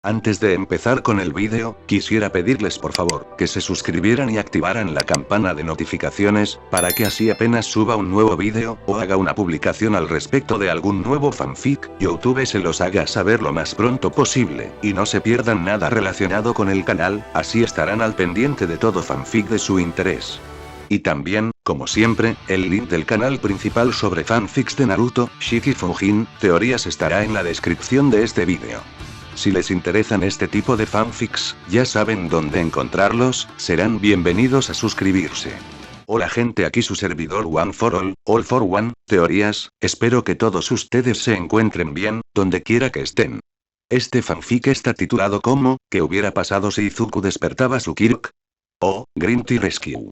Antes de empezar con el vídeo, quisiera pedirles por favor, que se suscribieran y activaran la campana de notificaciones, para que así apenas suba un nuevo vídeo, o haga una publicación al respecto de algún nuevo fanfic, YouTube se los haga saber lo más pronto posible, y no se pierdan nada relacionado con el canal, así estarán al pendiente de todo fanfic de su interés. Y también, como siempre, el link del canal principal sobre fanfics de Naruto, Shiki Fujin, teorías estará en la descripción de este vídeo. Si les interesan este tipo de fanfics, ya saben dónde encontrarlos, serán bienvenidos a suscribirse. Hola gente, aquí su servidor One for All for One, teorías, espero que todos ustedes se encuentren bien, donde quiera que estén. Este fanfic está titulado como, ¿qué hubiera pasado si Izuku despertaba su Kirk? O, Green Tea Rescue.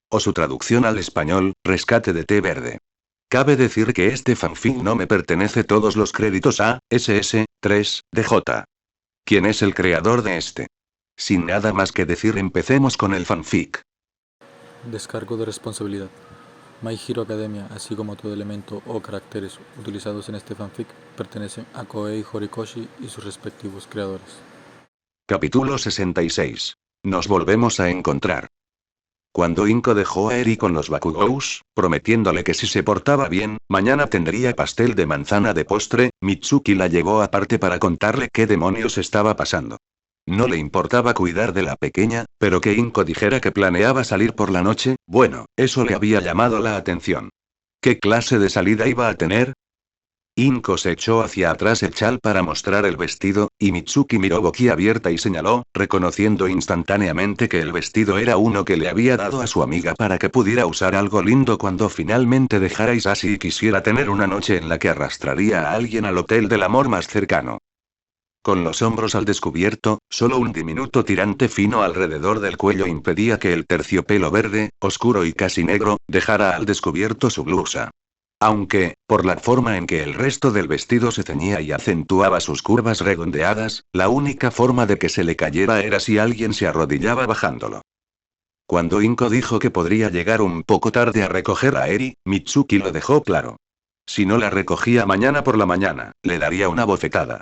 O su traducción al español, rescate de té verde. Cabe decir que este fanfic no me pertenece, todos los créditos a SS3DJ. ¿Quién es el creador de este? Sin nada más que decir, empecemos con el fanfic. Descargo de responsabilidad. My Hero Academia, así como todo elemento o caracteres utilizados en este fanfic, pertenecen a Koei Horikoshi y sus respectivos creadores. Capítulo 66. Nos volvemos a encontrar. Cuando Inko dejó a Eri con los Bakugous, prometiéndole que si se portaba bien, mañana tendría pastel de manzana de postre, Mitsuki la llevó aparte para contarle qué demonios estaba pasando. No le importaba cuidar de la pequeña, pero que Inko dijera que planeaba salir por la noche, bueno, eso le había llamado la atención. ¿Qué clase de salida iba a tener? Inko se echó hacia atrás el chal para mostrar el vestido, y Mitsuki miró boquiabierta y señaló, reconociendo instantáneamente que el vestido era uno que le había dado a su amiga para que pudiera usar algo lindo cuando finalmente dejara Isashi y quisiera tener una noche en la que arrastraría a alguien al hotel del amor más cercano. Con los hombros al descubierto, solo un diminuto tirante fino alrededor del cuello impedía que el terciopelo verde, oscuro y casi negro, dejara al descubierto su blusa. Aunque, por la forma en que el resto del vestido se ceñía y acentuaba sus curvas redondeadas, la única forma de que se le cayera era si alguien se arrodillaba bajándolo. Cuando Inko dijo que podría llegar un poco tarde a recoger a Eri, Mitsuki lo dejó claro. Si no la recogía mañana por la mañana, le daría una bofetada.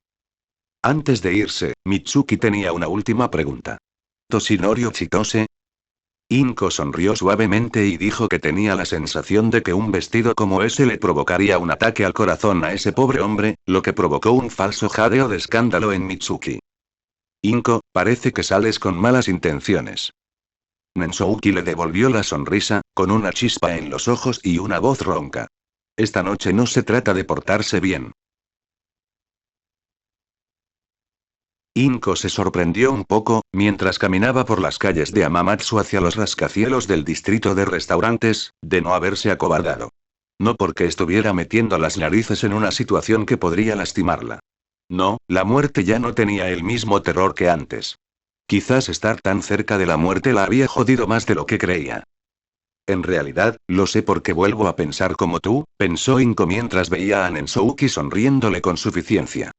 Antes de irse, Mitsuki tenía una última pregunta. ¿Toshinorio Chitose? Inko sonrió suavemente y dijo que tenía la sensación de que un vestido como ese le provocaría un ataque al corazón a ese pobre hombre, lo que provocó un falso jadeo de escándalo en Mitsuki. Inko, parece que sales con malas intenciones. Nensouki le devolvió la sonrisa, con una chispa en los ojos y una voz ronca. Esta noche no se trata de portarse bien. Inko se sorprendió un poco, mientras caminaba por las calles de Amamatsu hacia los rascacielos del distrito de restaurantes, de no haberse acobardado. No porque estuviera metiendo las narices en una situación que podría lastimarla. No, la muerte ya no tenía el mismo terror que antes. Quizás estar tan cerca de la muerte la había jodido más de lo que creía. En realidad, lo sé porque vuelvo a pensar como tú, pensó Inko mientras veía a Nensouki sonriéndole con suficiencia.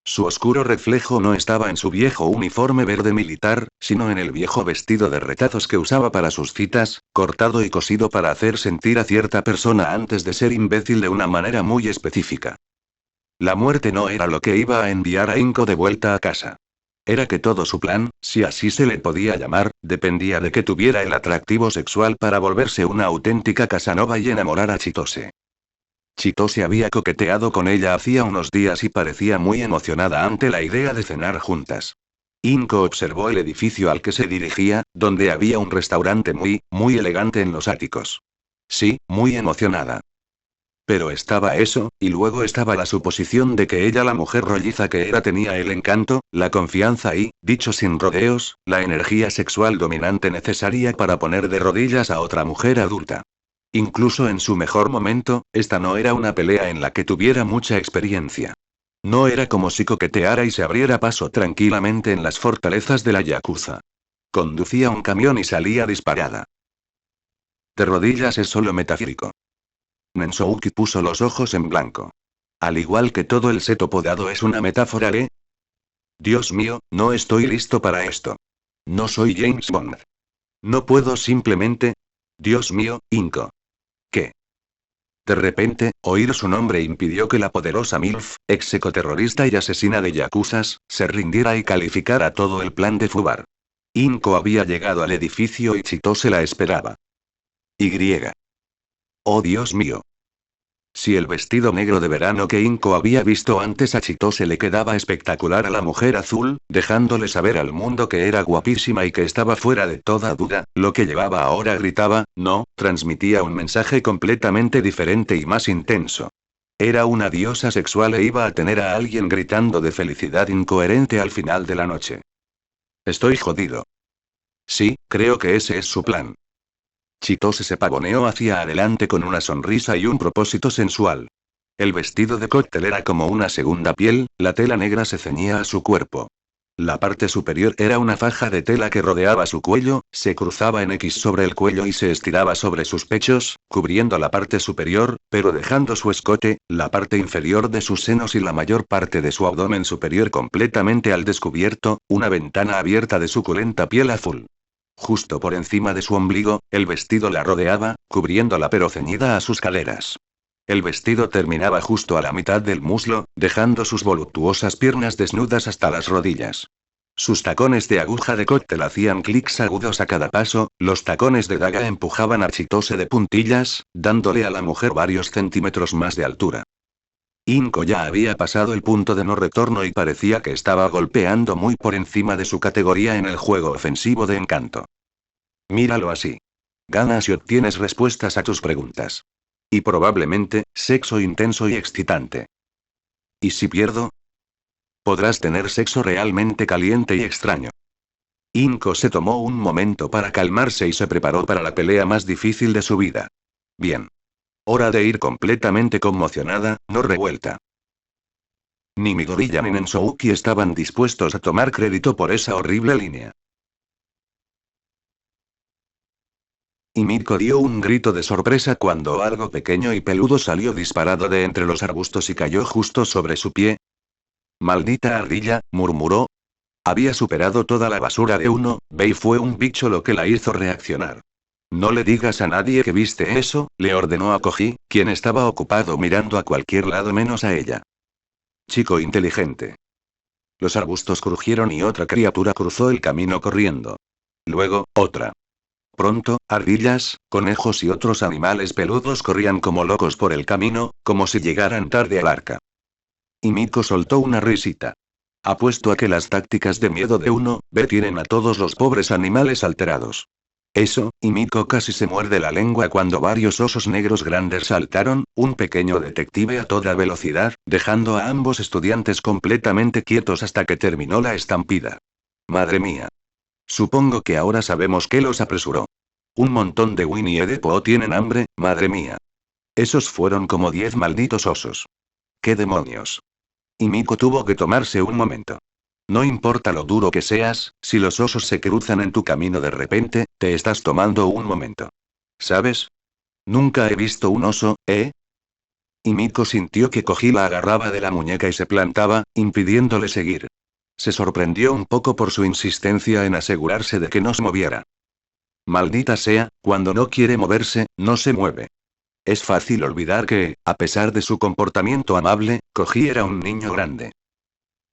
Su oscuro reflejo no estaba en su viejo uniforme verde militar, sino en el viejo vestido de retazos que usaba para sus citas, cortado y cosido para hacer sentir a cierta persona antes de ser imbécil de una manera muy específica. La muerte no era lo que iba a enviar a Inko de vuelta a casa. Era que todo su plan, si así se le podía llamar, dependía de que tuviera el atractivo sexual para volverse una auténtica Casanova y enamorar a Chitose. Chitose había coqueteado con ella hacía unos días y parecía muy emocionada ante la idea de cenar juntas. Inko observó el edificio al que se dirigía, donde había un restaurante muy elegante en los áticos. Sí, muy emocionada. Pero estaba eso, y luego estaba la suposición de que ella, la mujer rolliza que era, tenía el encanto, la confianza y, dicho sin rodeos, la energía sexual dominante necesaria para poner de rodillas a otra mujer adulta. Incluso en su mejor momento, esta no era una pelea en la que tuviera mucha experiencia. No era como si coqueteara y se abriera paso tranquilamente en las fortalezas de la Yakuza. Conducía un camión y salía disparada. De rodillas es solo metafírico. Nensouki puso los ojos en blanco. Al igual que todo el seto podado es una metáfora, ¿eh? Dios mío, no estoy listo para esto. No soy James Bond. No puedo simplemente... Dios mío, Inko. ¿Qué? De repente, oír su nombre impidió que la poderosa MILF, ex psicoterrorista y asesina de yakuzas, se rindiera y calificara todo el plan de Fubar. Inko había llegado al edificio y Chitose la esperaba. Y. Oh Dios mío. Si el vestido negro de verano que Inko había visto antes a Chitose le quedaba espectacular a la mujer azul, dejándole saber al mundo que era guapísima y que estaba fuera de toda duda, lo que llevaba ahora gritaba, no, transmitía un mensaje completamente diferente y más intenso. Era una diosa sexual e iba a tener a alguien gritando de felicidad incoherente al final de la noche. Estoy jodido. Sí, creo que ese es su plan. Chitose se pavoneó hacia adelante con una sonrisa y un propósito sensual. El vestido de cóctel era como una segunda piel, la tela negra se ceñía a su cuerpo. La parte superior era una faja de tela que rodeaba su cuello, se cruzaba en X sobre el cuello y se estiraba sobre sus pechos, cubriendo la parte superior, pero dejando su escote, la parte inferior de sus senos y la mayor parte de su abdomen superior completamente al descubierto, una ventana abierta de suculenta piel azul. Justo por encima de su ombligo, el vestido la rodeaba, cubriéndola pero ceñida a sus caderas. El vestido terminaba justo a la mitad del muslo, dejando sus voluptuosas piernas desnudas hasta las rodillas. Sus tacones de aguja de cóctel hacían clics agudos a cada paso, los tacones de daga empujaban a Chitose de puntillas, dándole a la mujer varios centímetros más de altura. Inko ya había pasado el punto de no retorno y parecía que estaba golpeando muy por encima de su categoría en el juego ofensivo de encanto. Míralo así. Ganas y obtienes respuestas a tus preguntas. Y probablemente, sexo intenso y excitante. ¿Y si pierdo? Podrás tener sexo realmente caliente y extraño. Inko se tomó un momento para calmarse y se preparó para la pelea más difícil de su vida. Bien. Hora de ir completamente conmocionada, no revuelta. Ni Midoriya ni Nensouki estaban dispuestos a tomar crédito por esa horrible línea. Y Miko dio un grito de sorpresa cuando algo pequeño y peludo salió disparado de entre los arbustos y cayó justo sobre su pie. Maldita ardilla, murmuró. Había superado toda la basura de uno, ve y fue un bicho lo que la hizo reaccionar. No le digas a nadie que viste eso, le ordenó a Koji, quien estaba ocupado mirando a cualquier lado menos a ella. Chico inteligente. Los arbustos crujieron y otra criatura cruzó el camino corriendo. Luego, otra. Pronto, ardillas, conejos y otros animales peludos corrían como locos por el camino, como si llegaran tarde al arca. Y Miko soltó una risita. Apuesto a que las tácticas de miedo de uno, ve tienen a todos los pobres animales alterados. Eso, y Miko casi se muerde la lengua cuando varios osos negros grandes saltaron, un pequeño detective a toda velocidad, dejando a ambos estudiantes completamente quietos hasta que terminó la estampida. Madre mía. Supongo que ahora sabemos qué los apresuró. Un montón de Winnie the Pooh tienen hambre, madre mía. Esos fueron como 10 malditos osos. ¿Qué demonios? Y Miko tuvo que tomarse un momento. No importa lo duro que seas, si los osos se cruzan en tu camino de repente, te estás tomando un momento. ¿Sabes? Nunca he visto un oso, ¿eh? Y Miko sintió que Koji la agarraba de la muñeca y se plantaba, impidiéndole seguir. Se sorprendió un poco por su insistencia en asegurarse de que no se moviera. Maldita sea, cuando no quiere moverse, no se mueve. Es fácil olvidar que, a pesar de su comportamiento amable, Koji era un niño grande.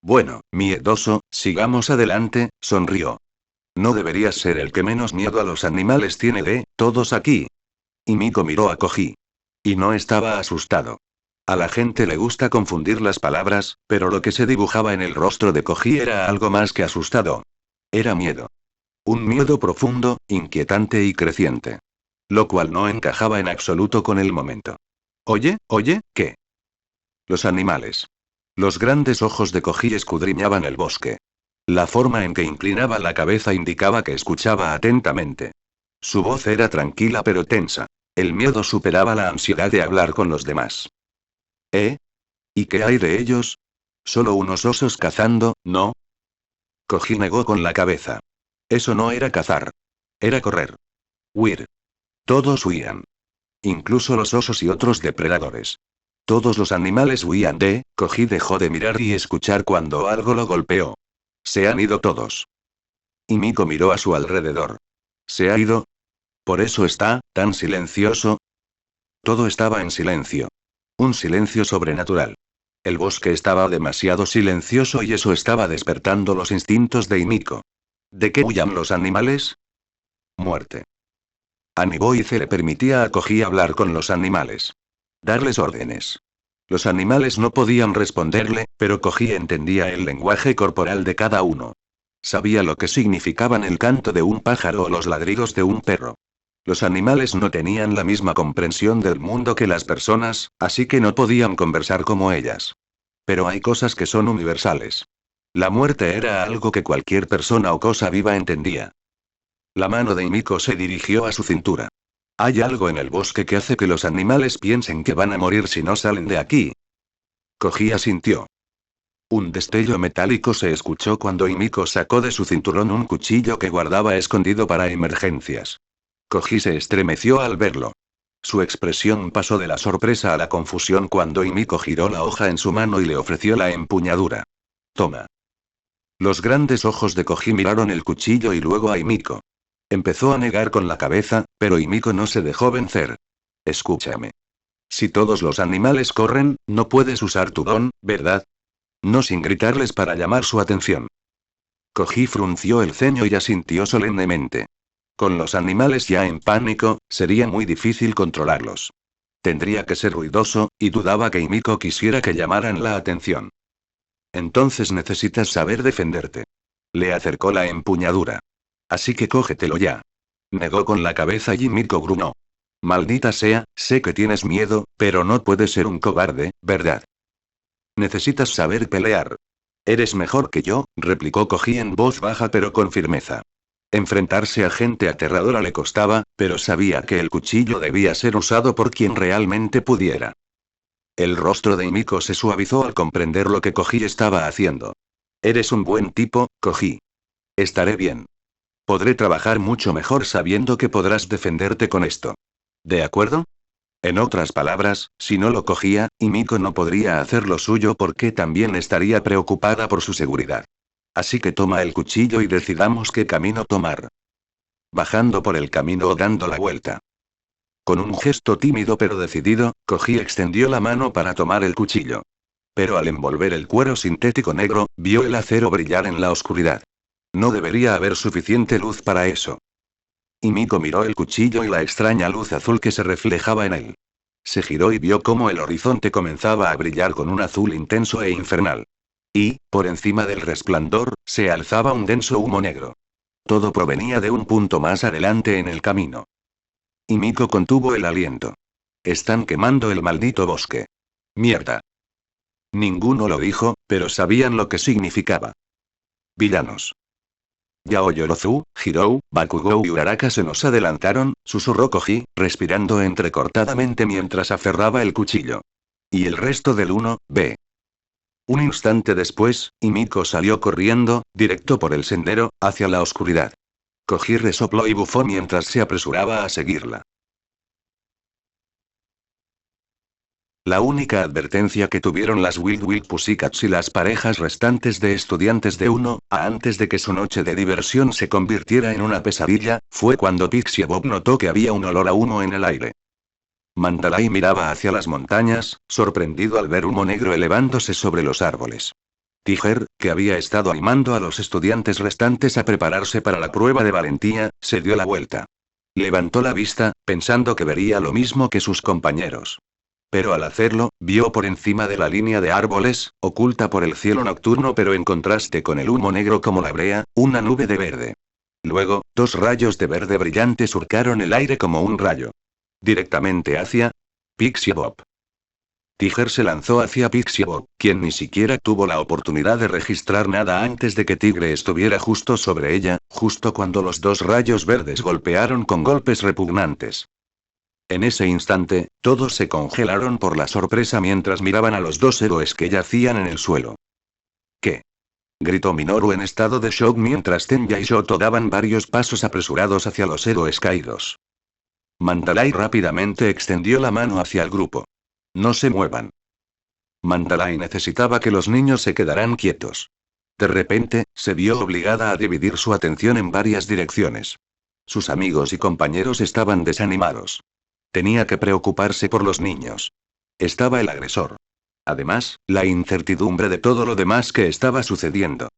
Bueno, miedoso, sigamos adelante, sonrió. No deberías ser el que menos miedo a los animales tiene de, todos aquí. Y Miko miró a Koji. Y no estaba asustado. A la gente le gusta confundir las palabras, pero lo que se dibujaba en el rostro de Koji era algo más que asustado. Era miedo. Un miedo profundo, inquietante y creciente. Lo cual no encajaba en absoluto con el momento. Oye, ¿qué? Los animales. Los grandes ojos de Koji escudriñaban el bosque. La forma en que inclinaba la cabeza indicaba que escuchaba atentamente. Su voz era tranquila pero tensa. El miedo superaba la ansiedad de hablar con los demás. ¿Eh? ¿Y qué hay de ellos? Solo unos osos cazando, ¿no? Koji negó con la cabeza. Eso no era cazar. Era correr. Huir. Todos huían. Incluso los osos y otros depredadores. Todos los animales huían de, Koji dejó de mirar y escuchar cuando algo lo golpeó. Se han ido todos. Y Miko miró a su alrededor. ¿Se ha ido? ¿Por eso está tan silencioso? Todo estaba en silencio. Un silencio sobrenatural. El bosque estaba demasiado silencioso y eso estaba despertando los instintos de Himiko. ¿De qué huyan los animales? Muerte. A Niboi se le permitía a Koji hablar con los animales. Darles órdenes. Los animales no podían responderle, pero Koji entendía el lenguaje corporal de cada uno. Sabía lo que significaban el canto de un pájaro o los ladridos de un perro. Los animales no tenían la misma comprensión del mundo que las personas, así que no podían conversar como ellas. Pero hay cosas que son universales. La muerte era algo que cualquier persona o cosa viva entendía. La mano de Himiko se dirigió a su cintura. Hay algo en el bosque que hace que los animales piensen que van a morir si no salen de aquí. Koji asintió. Un destello metálico se escuchó cuando Himiko sacó de su cinturón un cuchillo que guardaba escondido para emergencias. Koji se estremeció al verlo. Su expresión pasó de la sorpresa a la confusión cuando Himiko giró la hoja en su mano y le ofreció la empuñadura. Toma. Los grandes ojos de Koji miraron el cuchillo y luego a Himiko. Empezó a negar con la cabeza, pero Himiko no se dejó vencer. Escúchame. Si todos los animales corren, no puedes usar tu don, ¿verdad? No sin gritarles para llamar su atención. Koji frunció el ceño y asintió solemnemente. Con los animales ya en pánico, sería muy difícil controlarlos. Tendría que ser ruidoso, y dudaba que Himiko quisiera que llamaran la atención. Entonces necesitas saber defenderte. Le acercó la empuñadura. Así que cógetelo ya. Negó con la cabeza y Himiko gruñó. Maldita sea, sé que tienes miedo, pero no puedes ser un cobarde, ¿verdad? Necesitas saber pelear. Eres mejor que yo, replicó Koji en voz baja pero con firmeza. Enfrentarse a gente aterradora le costaba, pero sabía que el cuchillo debía ser usado por quien realmente pudiera. El rostro de Himiko se suavizó al comprender lo que Koji estaba haciendo. Eres un buen tipo, Koji. Estaré bien. Podré trabajar mucho mejor sabiendo que podrás defenderte con esto. ¿De acuerdo? En otras palabras, si no lo cogía, Himiko no podría hacer lo suyo porque también estaría preocupada por su seguridad. Así que toma el cuchillo y decidamos qué camino tomar. Bajando por el camino o dando la vuelta. Con un gesto tímido pero decidido, Koji extendió la mano para tomar el cuchillo. Pero al envolver el cuero sintético negro, vio el acero brillar en la oscuridad. No debería haber suficiente luz para eso. Himiko miró el cuchillo y la extraña luz azul que se reflejaba en él. Se giró y vio cómo el horizonte comenzaba a brillar con un azul intenso e infernal. Y, por encima del resplandor, se alzaba un denso humo negro. Todo provenía de un punto más adelante en el camino. Himiko contuvo el aliento. Están quemando el maldito bosque. Mierda. Ninguno lo dijo, pero sabían lo que significaba. Villanos. Yaoyorozu, Hirou, Bakugou y Uraraka se nos adelantaron, susurró Koji, respirando entrecortadamente mientras aferraba el cuchillo. Y el resto del 1B. Un instante después, Himiko salió corriendo, directo por el sendero, hacia la oscuridad. Koji resopló y bufó mientras se apresuraba a seguirla. La única advertencia que tuvieron las Wild Wild Pussycats y las parejas restantes de estudiantes de 1A antes de que su noche de diversión se convirtiera en una pesadilla, fue cuando Pixie Bob notó que había un olor a humo en el aire. Mandalay miraba hacia las montañas, sorprendido al ver humo negro elevándose sobre los árboles. Tiger, que había estado animando a los estudiantes restantes a prepararse para la prueba de valentía, se dio la vuelta. Levantó la vista, pensando que vería lo mismo que sus compañeros. Pero al hacerlo, vio por encima de la línea de árboles, oculta por el cielo nocturno pero en contraste con el humo negro como la brea, una nube de verde. Luego, dos rayos de verde brillante surcaron el aire como un rayo. Directamente hacia Pixie Bob. Tiger se lanzó hacia Pixie Bob, quien ni siquiera tuvo la oportunidad de registrar nada antes de que Tigre estuviera justo sobre ella, justo cuando los dos rayos verdes golpearon con golpes repugnantes. En ese instante, todos se congelaron por la sorpresa mientras miraban a los dos héroes que yacían en el suelo. ¿Qué? Gritó Minoru en estado de shock mientras Tenya y Shoto daban varios pasos apresurados hacia los héroes caídos. Mandalay rápidamente extendió la mano hacia el grupo. No se muevan. Mandalay necesitaba que los niños se quedaran quietos. De repente, se vio obligada a dividir su atención en varias direcciones. Sus amigos y compañeros estaban desanimados. Tenía que preocuparse por los niños. Estaba el agresor. Además, la incertidumbre de todo lo demás que estaba sucediendo.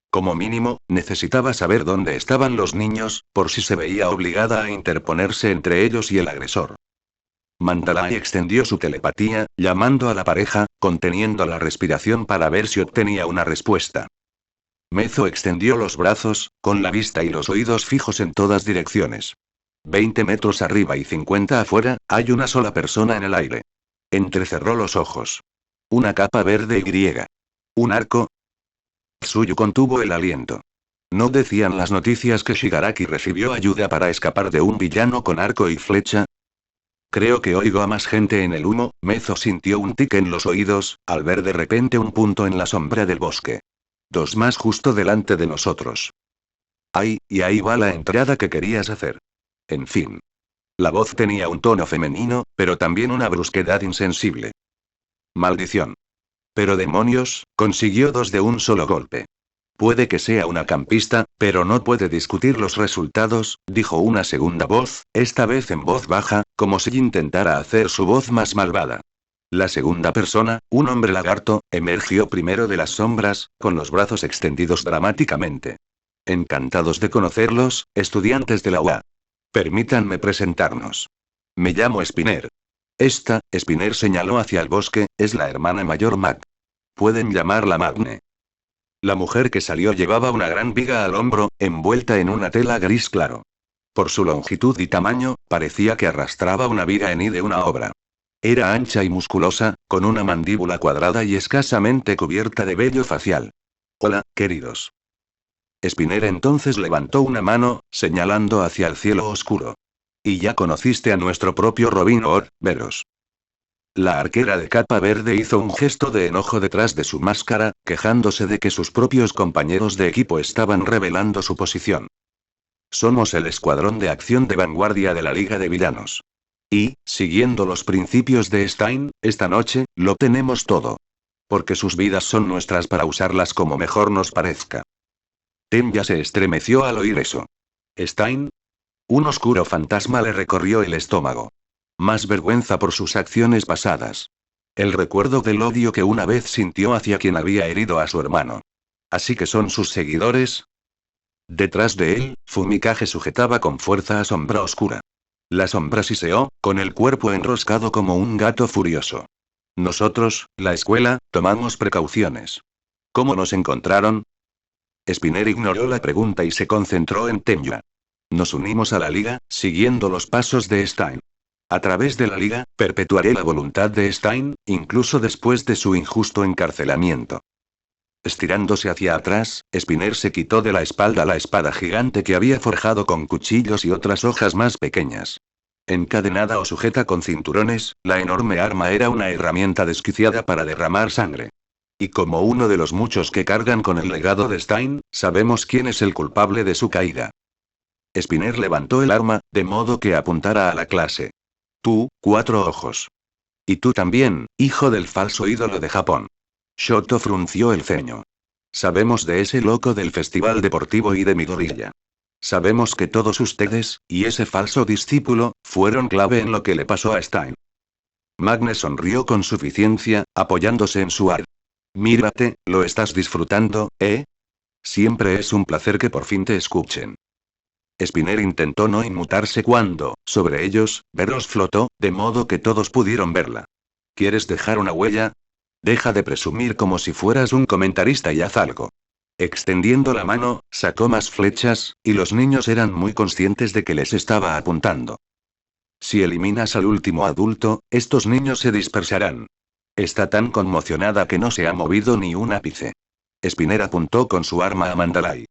Como mínimo, necesitaba saber dónde estaban los niños, por si se veía obligada a interponerse entre ellos y el agresor. Mandalay extendió su telepatía, llamando a la pareja, conteniendo la respiración para ver si obtenía una respuesta. Mezo extendió los brazos, con la vista y los oídos fijos en todas direcciones. 20 metros arriba y 50 afuera, hay una sola persona en el aire. Entrecerró los ojos. Una capa verde y griega. ¿Un arco? Suyu contuvo el aliento. ¿No decían las noticias que Shigaraki recibió ayuda para escapar de un villano con arco y flecha? Creo que oigo a más gente en el humo. Mezo sintió un tic en los oídos, al ver de repente un punto en la sombra del bosque. 2 más justo delante de nosotros. ¡Ay, y ahí va la entrada que querías hacer! En fin. La voz tenía un tono femenino, pero también una brusquedad insensible. Maldición. Pero demonios, consiguió 2 de un solo golpe. Puede que sea una campista, pero no puede discutir los resultados, dijo una segunda voz, esta vez en voz baja, como si intentara hacer su voz más malvada. La segunda persona, un hombre lagarto, emergió primero de las sombras, con los brazos extendidos dramáticamente. Encantados de conocerlos, estudiantes de la UA. Permítanme presentarnos. Me llamo Spinner. Esta, Spinner señaló hacia el bosque, es la hermana mayor Mag. Pueden llamarla Magne. La mujer que salió llevaba una gran viga al hombro, envuelta en una tela gris claro. Por su longitud y tamaño, parecía que arrastraba una viga en I de una obra. Era ancha y musculosa, con una mandíbula cuadrada y escasamente cubierta de vello facial. Hola, queridos. Spinner entonces levantó una mano, señalando hacia el cielo oscuro. Y ya conociste a nuestro propio Robin Hood, veros. La arquera de capa verde hizo un gesto de enojo detrás de su máscara, quejándose de que sus propios compañeros de equipo estaban revelando su posición. Somos el escuadrón de acción de vanguardia de la Liga de Villanos. Y, siguiendo los principios de Stein, esta noche, lo tenemos todo. Porque sus vidas son nuestras para usarlas como mejor nos parezca. Tenya se estremeció al oír eso. ¿Stein? Un oscuro fantasma le recorrió el estómago. Más vergüenza por sus acciones pasadas. El recuerdo del odio que una vez sintió hacia quien había herido a su hermano. ¿Así que son sus seguidores? Detrás de él, Fumikage sujetaba con fuerza a Sombra Oscura. La sombra siseó, con el cuerpo enroscado como un gato furioso. Nosotros, la escuela, tomamos precauciones. ¿Cómo nos encontraron? Spinner ignoró la pregunta y se concentró en Tenya. Nos unimos a la Liga, siguiendo los pasos de Stein. A través de la Liga, perpetuaré la voluntad de Stein, incluso después de su injusto encarcelamiento. Estirándose hacia atrás, Spinner se quitó de la espalda la espada gigante que había forjado con cuchillos y otras hojas más pequeñas. Encadenada o sujeta con cinturones, la enorme arma era una herramienta desquiciada para derramar sangre. Y como uno de los muchos que cargan con el legado de Stein, sabemos quién es el culpable de su caída. Spinner levantó el arma, de modo que apuntara a la clase. Tú, 4 ojos. Y tú también, hijo del falso ídolo de Japón. Shoto frunció el ceño. Sabemos de ese loco del festival deportivo y de Midoriya. Sabemos que todos ustedes, y ese falso discípulo, fueron clave en lo que le pasó a Stein. Magne sonrió con suficiencia, apoyándose en su ar. Mírate, lo estás disfrutando, ¿eh? Siempre es un placer que por fin te escuchen. Spinner intentó no inmutarse cuando, sobre ellos, Veros flotó, de modo que todos pudieron verla. ¿Quieres dejar una huella? Deja de presumir como si fueras un comentarista y haz algo. Extendiendo la mano, sacó más flechas, y los niños eran muy conscientes de que les estaba apuntando. Si eliminas al último adulto, estos niños se dispersarán. Está tan conmocionada que no se ha movido ni un ápice. Spinner apuntó con su arma a Mandalay.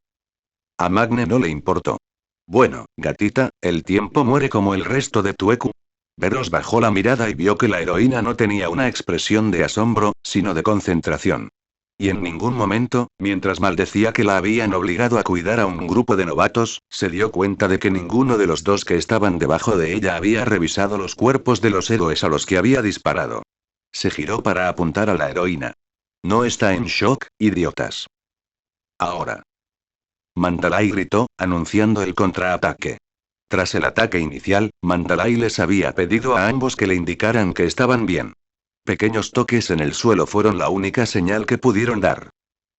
A Magne no le importó. Bueno, gatita, el tiempo muere como el resto de tu EQ. Veros bajó la mirada y vio que la heroína no tenía una expresión de asombro, sino de concentración. Y en ningún momento, mientras maldecía que la habían obligado a cuidar a un grupo de novatos, se dio cuenta de que ninguno de los 2 que estaban debajo de ella había revisado los cuerpos de los héroes a los que había disparado. Se giró para apuntar a la heroína. No está en shock, idiotas. Ahora. Mandalay gritó, anunciando el contraataque. Tras el ataque inicial, Mandalay les había pedido a ambos que le indicaran que estaban bien. Pequeños toques en el suelo fueron la única señal que pudieron dar.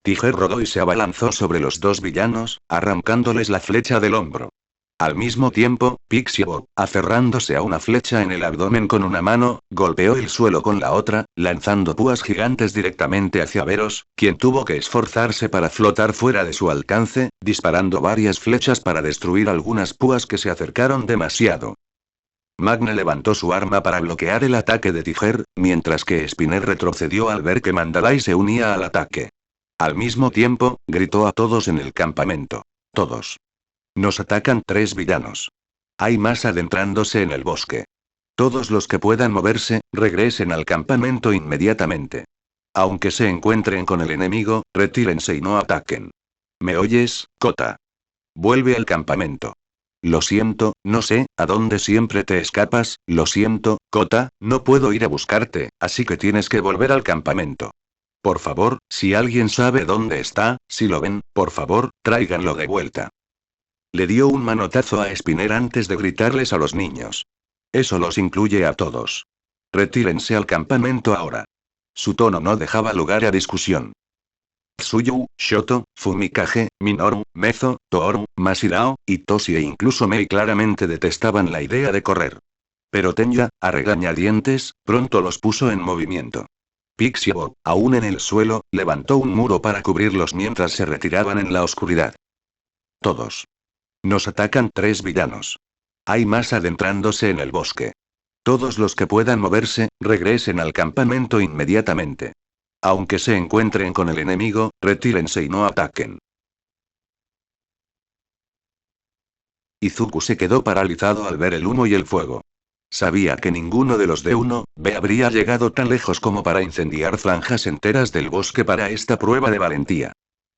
Tiger rodó y se abalanzó sobre los dos villanos, arrancándoles la flecha del hombro. Al mismo tiempo, Pixie Bob, aferrándose a una flecha en el abdomen con una mano, golpeó el suelo con la otra, lanzando púas gigantes directamente hacia Veros, quien tuvo que esforzarse para flotar fuera de su alcance, disparando varias flechas para destruir algunas púas que se acercaron demasiado. Magne levantó su arma para bloquear el ataque de Tiger, mientras que Spinner retrocedió al ver que Mandalay se unía al ataque. Al mismo tiempo, gritó a todos en el campamento. Todos. Nos atacan 3 villanos. Hay más adentrándose en el bosque. Todos los que puedan moverse, regresen al campamento inmediatamente. Aunque se encuentren con el enemigo, retírense y no ataquen. ¿Me oyes, Kota? Vuelve al campamento. Lo siento, no sé a dónde siempre te escapas, lo siento, Kota, no puedo ir a buscarte, así que tienes que volver al campamento. Por favor, si alguien sabe dónde está, si lo ven, por favor, tráiganlo de vuelta. Le dio un manotazo a Spinner antes de gritarles a los niños. Eso los incluye a todos. Retírense al campamento ahora. Su tono no dejaba lugar a discusión. Tsuyu, Shoto, Fumikage, Minoru, Mezo, Tooru, Masirao, y Toshi e incluso Mei claramente detestaban la idea de correr. Pero Tenya, a regañadientes, pronto los puso en movimiento. Pixie Bob, aún en el suelo, levantó un muro para cubrirlos mientras se retiraban en la oscuridad. Todos. Nos atacan 3 villanos. Hay más adentrándose en el bosque. Todos los que puedan moverse, regresen al campamento inmediatamente. Aunque se encuentren con el enemigo, retírense y no ataquen. Izuku se quedó paralizado al ver el humo y el fuego. Sabía que ninguno de los de 1B habría llegado tan lejos como para incendiar franjas enteras del bosque para esta prueba de valentía.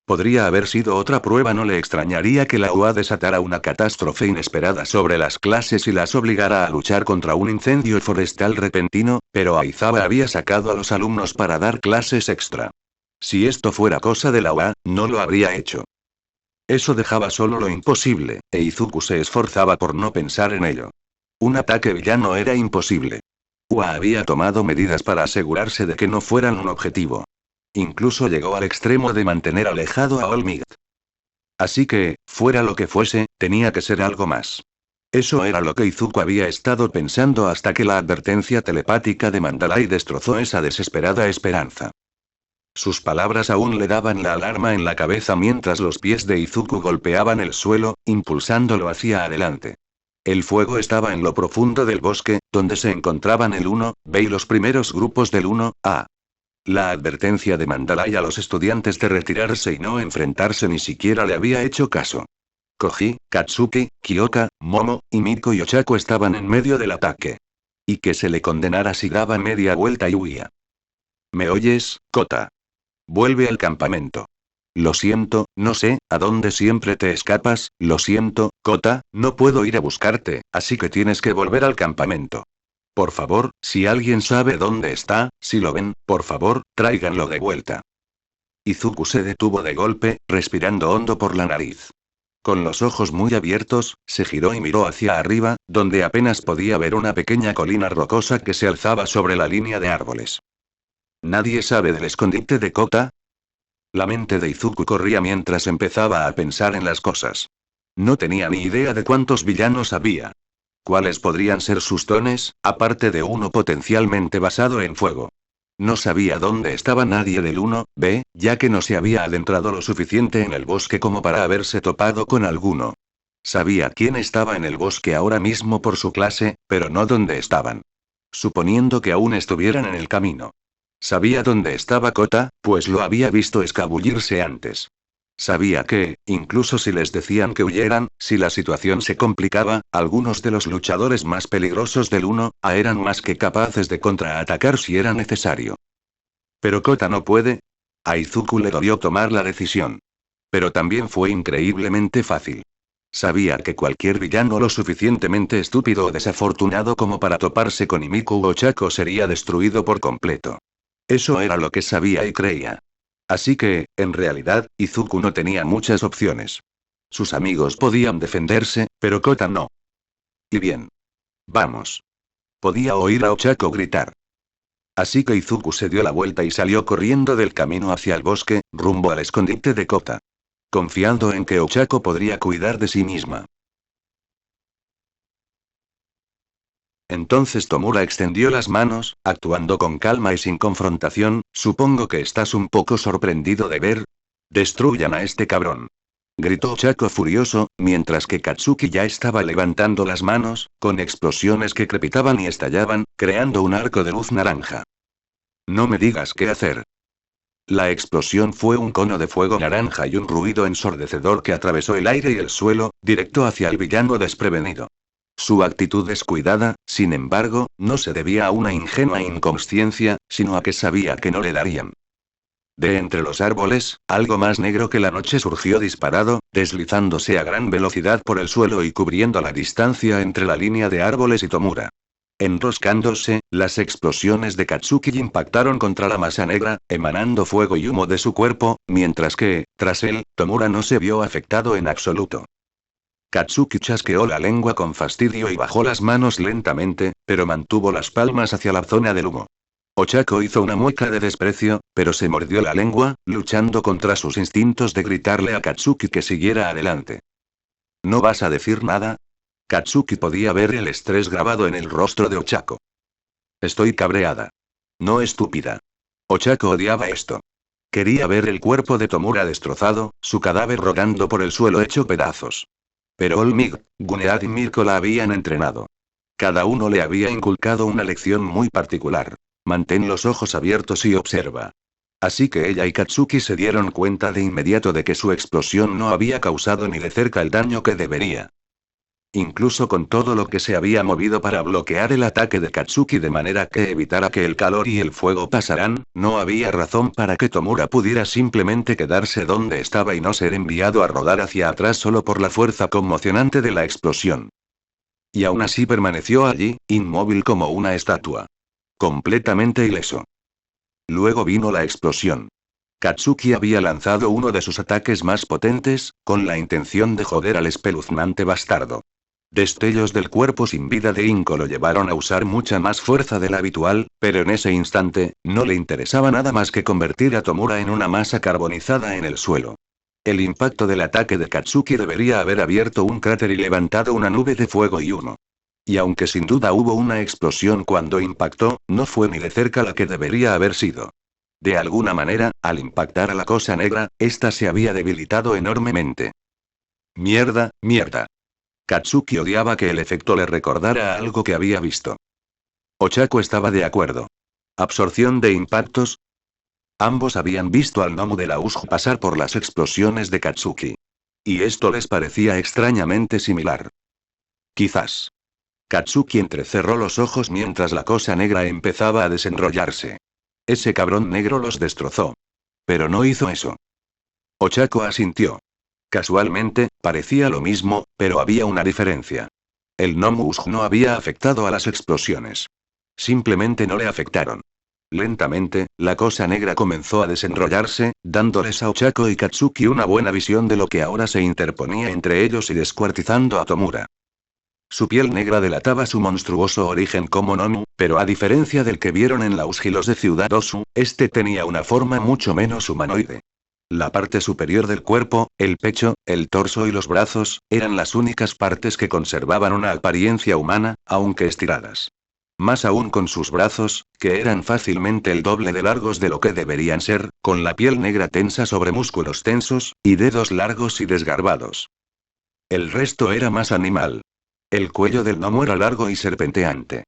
Podría haber sido otra prueba, no le extrañaría que la UA desatara una catástrofe inesperada sobre las clases y las obligara a luchar contra un incendio forestal repentino, pero Aizawa había sacado a los alumnos para dar clases extra. Si esto fuera cosa de la UA, no lo habría hecho. Eso dejaba solo lo imposible, e Izuku se esforzaba por no pensar en ello. Un ataque villano era imposible. UA había tomado medidas para asegurarse de que no fueran un objetivo. Incluso llegó al extremo de mantener alejado a All Might. Así que, fuera lo que fuese, tenía que ser algo más. Eso era lo que Izuku había estado pensando hasta que la advertencia telepática de Mandalay destrozó esa desesperada esperanza. Sus palabras aún le daban la alarma en la cabeza mientras los pies de Izuku golpeaban el suelo, impulsándolo hacia adelante. El fuego estaba en lo profundo del bosque, donde se encontraban el 1B y los primeros grupos del 1A. La advertencia de Mandalay a los estudiantes de retirarse y no enfrentarse ni siquiera le había hecho caso. Koji, Katsuki, Kyoka, Momo, y Miko y Ochako estaban en medio del ataque. Y que se le condenara si daba media vuelta y huía. ¿Me oyes, Kota? Vuelve al campamento. Lo siento, no sé a dónde siempre te escapas, lo siento, Kota, no puedo ir a buscarte, así que tienes que volver al campamento. Por favor, si alguien sabe dónde está, si lo ven, por favor, tráiganlo de vuelta. Izuku se detuvo de golpe, respirando hondo por la nariz. Con los ojos muy abiertos, se giró y miró hacia arriba, donde apenas podía ver una pequeña colina rocosa que se alzaba sobre la línea de árboles. ¿Nadie sabe del escondite de Kota? La mente de Izuku corría mientras empezaba a pensar en las cosas. No tenía ni idea de cuántos villanos había. ¿Cuáles podrían ser sus dones, aparte de uno potencialmente basado en fuego? No sabía dónde estaba nadie del 1B, ya que no se había adentrado lo suficiente en el bosque como para haberse topado con alguno. Sabía quién estaba en el bosque ahora mismo por su clase, pero no dónde estaban. Suponiendo que aún estuvieran en el camino. Sabía dónde estaba Kota, pues lo había visto escabullirse antes. Sabía que, incluso si les decían que huyeran, si la situación se complicaba, algunos de los luchadores más peligrosos del 1A eran más que capaces de contraatacar si era necesario. Pero Kota no puede. A Izuku le dolió tomar la decisión. Pero también fue increíblemente fácil. Sabía que cualquier villano lo suficientemente estúpido o desafortunado como para toparse con Himiko u Ochako sería destruido por completo. Eso era lo que sabía y creía. Así que, en realidad, Izuku no tenía muchas opciones. Sus amigos podían defenderse, pero Kota no. Y bien. Vamos. Podía oír a Ochako gritar. Así que Izuku se dio la vuelta y salió corriendo del camino hacia el bosque, rumbo al escondite de Kota. Confiando en que Ochako podría cuidar de sí misma. Entonces Tomura extendió las manos, actuando con calma y sin confrontación. Supongo que estás un poco sorprendido de ver. Destruyan a este cabrón. Gritó Ochako furioso, mientras que Katsuki ya estaba levantando las manos, con explosiones que crepitaban y estallaban, creando un arco de luz naranja. No me digas qué hacer. La explosión fue un cono de fuego naranja y un ruido ensordecedor que atravesó el aire y el suelo, directo hacia el villano desprevenido. Su actitud descuidada, sin embargo, no se debía a una ingenua inconsciencia, sino a que sabía que no le darían. De entre los árboles, algo más negro que la noche surgió disparado, deslizándose a gran velocidad por el suelo y cubriendo la distancia entre la línea de árboles y Tomura. Enroscándose, las explosiones de Katsuki impactaron contra la masa negra, emanando fuego y humo de su cuerpo, mientras que, tras él, Tomura no se vio afectado en absoluto. Katsuki chasqueó la lengua con fastidio y bajó las manos lentamente, pero mantuvo las palmas hacia la zona del humo. Ochako hizo una mueca de desprecio, pero se mordió la lengua, luchando contra sus instintos de gritarle a Katsuki que siguiera adelante. ¿No vas a decir nada? Katsuki podía ver el estrés grabado en el rostro de Ochako. Estoy cabreada. No estúpida. Ochako odiaba esto. Quería ver el cuerpo de Tomura destrozado, su cadáver rodando por el suelo hecho pedazos. Pero Olmig, Gunead y Mirko la habían entrenado. Cada uno le había inculcado una lección muy particular. Mantén los ojos abiertos y observa. Así que ella y Katsuki se dieron cuenta de inmediato de que su explosión no había causado ni de cerca el daño que debería. Incluso con todo lo que se había movido para bloquear el ataque de Katsuki de manera que evitara que el calor y el fuego pasaran, no había razón para que Tomura pudiera simplemente quedarse donde estaba y no ser enviado a rodar hacia atrás solo por la fuerza conmocionante de la explosión. Y aún así permaneció allí, inmóvil como una estatua. Completamente ileso. Luego vino la explosión. Katsuki había lanzado uno de sus ataques más potentes, con la intención de joder al espeluznante bastardo. Destellos del cuerpo sin vida de Inko lo llevaron a usar mucha más fuerza de la habitual, pero en ese instante, no le interesaba nada más que convertir a Tomura en una masa carbonizada en el suelo. El impacto del ataque de Katsuki debería haber abierto un cráter y levantado una nube de fuego y humo. Y aunque sin duda hubo una explosión cuando impactó, no fue ni de cerca la que debería haber sido. De alguna manera, al impactar a la cosa negra, ésta se había debilitado enormemente. Mierda, mierda. Katsuki odiaba que el efecto le recordara a algo que había visto. Ochako estaba de acuerdo. ¿Absorción de impactos? Ambos habían visto al gnomo de la USJ pasar por las explosiones de Katsuki. Y esto les parecía extrañamente similar. Quizás. Katsuki entrecerró los ojos mientras la cosa negra empezaba a desenrollarse. Ese cabrón negro los destrozó. Pero no hizo eso. Ochako asintió. Casualmente, parecía lo mismo, pero había una diferencia. El gnomo USJ no había afectado a las explosiones. Simplemente no le afectaron. Lentamente, la cosa negra comenzó a desenrollarse, dándoles a Ochako y Katsuki una buena visión de lo que ahora se interponía entre ellos y descuartizando a Tomura. Su piel negra delataba su monstruoso origen como gnomo, pero a diferencia del que vieron en la Usgilos de Ciudad Osu, este tenía una forma mucho menos humanoide. La parte superior del cuerpo, el pecho, el torso y los brazos, eran las únicas partes que conservaban una apariencia humana, aunque estiradas. Más aún con sus brazos, que eran fácilmente el doble de largos de lo que deberían ser, con la piel negra tensa sobre músculos tensos, y dedos largos y desgarbados. El resto era más animal. El cuello del gnomo era largo y serpenteante.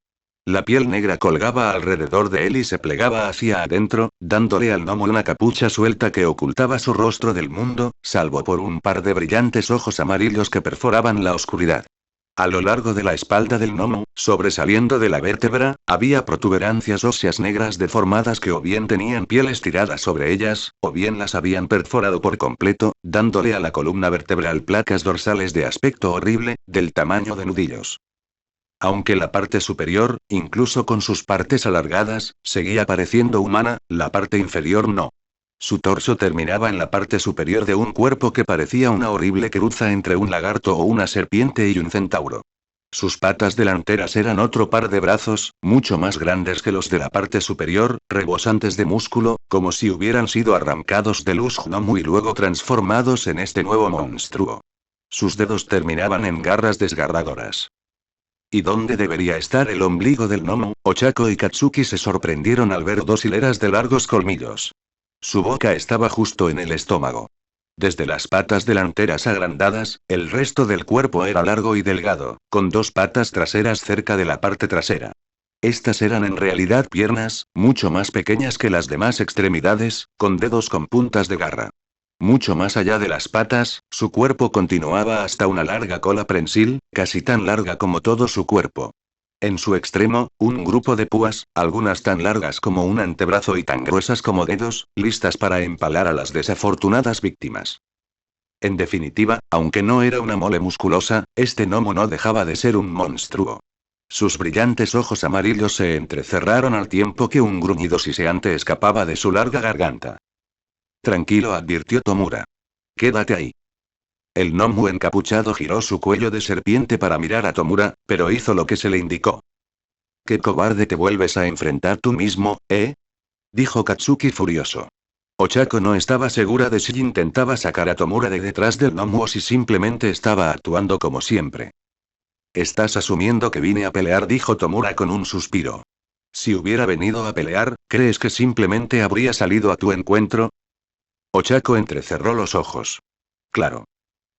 La piel negra colgaba alrededor de él y se plegaba hacia adentro, dándole al gnomo una capucha suelta que ocultaba su rostro del mundo, salvo por un par de brillantes ojos amarillos que perforaban la oscuridad. A lo largo de la espalda del gnomo, sobresaliendo de la vértebra, había protuberancias óseas negras deformadas que o bien tenían piel estirada sobre ellas, o bien las habían perforado por completo, dándole a la columna vertebral placas dorsales de aspecto horrible, del tamaño de nudillos. Aunque la parte superior, incluso con sus partes alargadas, seguía pareciendo humana, la parte inferior no. Su torso terminaba en la parte superior de un cuerpo que parecía una horrible cruza entre un lagarto o una serpiente y un centauro. Sus patas delanteras eran otro par de brazos, mucho más grandes que los de la parte superior, rebosantes de músculo, como si hubieran sido arrancados del Gnomu y luego transformados en este nuevo monstruo. Sus dedos terminaban en garras desgarradoras. ¿Y dónde debería estar el ombligo del gnomo? Ochako y Katsuki se sorprendieron al ver 2 hileras de largos colmillos. Su boca estaba justo en el estómago. Desde las patas delanteras agrandadas, el resto del cuerpo era largo y delgado, con 2 patas traseras cerca de la parte trasera. Estas eran en realidad piernas, mucho más pequeñas que las demás extremidades, con dedos con puntas de garra. Mucho más allá de las patas, su cuerpo continuaba hasta una larga cola prensil, casi tan larga como todo su cuerpo. En su extremo, un grupo de púas, algunas tan largas como un antebrazo y tan gruesas como dedos, listas para empalar a las desafortunadas víctimas. En definitiva, aunque no era una mole musculosa, este gnomo no dejaba de ser un monstruo. Sus brillantes ojos amarillos se entrecerraron al tiempo que un gruñido siseante escapaba de su larga garganta. Tranquilo, advirtió Tomura. Quédate ahí. El gnomo encapuchado giró su cuello de serpiente para mirar a Tomura, pero hizo lo que se le indicó. ¿Qué cobarde te vuelves a enfrentar tú mismo, eh? Dijo Katsuki furioso. Ochako no estaba segura de si intentaba sacar a Tomura de detrás del gnomo o si simplemente estaba actuando como siempre. Estás asumiendo que vine a pelear, dijo Tomura con un suspiro. Si hubiera venido a pelear, ¿crees que simplemente habría salido a tu encuentro? Ochako entrecerró los ojos. Claro.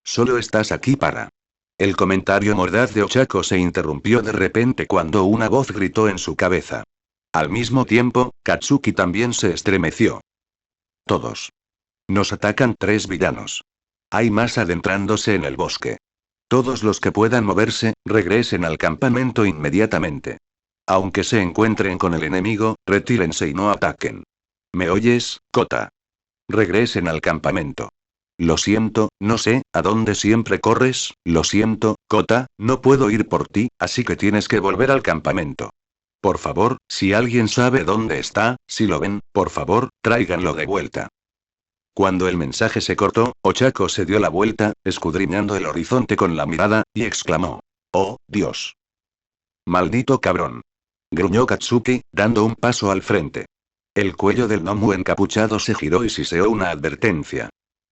Solo estás aquí para... El comentario mordaz de Ochako se interrumpió de repente cuando una voz gritó en su cabeza. Al mismo tiempo, Katsuki también se estremeció. Todos. Nos atacan 3 villanos. Hay más adentrándose en el bosque. Todos los que puedan moverse, regresen al campamento inmediatamente. Aunque se encuentren con el enemigo, retírense y no ataquen. ¿Me oyes, Kota? Regresen al campamento. Lo siento, no sé a dónde siempre corres, lo siento, Kota, no puedo ir por ti, así que tienes que volver al campamento. Por favor, si alguien sabe dónde está, si lo ven, por favor, tráiganlo de vuelta. Cuando el mensaje se cortó, Ochako se dio la vuelta, escudriñando el horizonte con la mirada, y exclamó. ¡Oh, Dios! ¡Maldito cabrón! Gruñó Katsuki, dando un paso al frente. El cuello del gnomo encapuchado se giró y siseó una advertencia.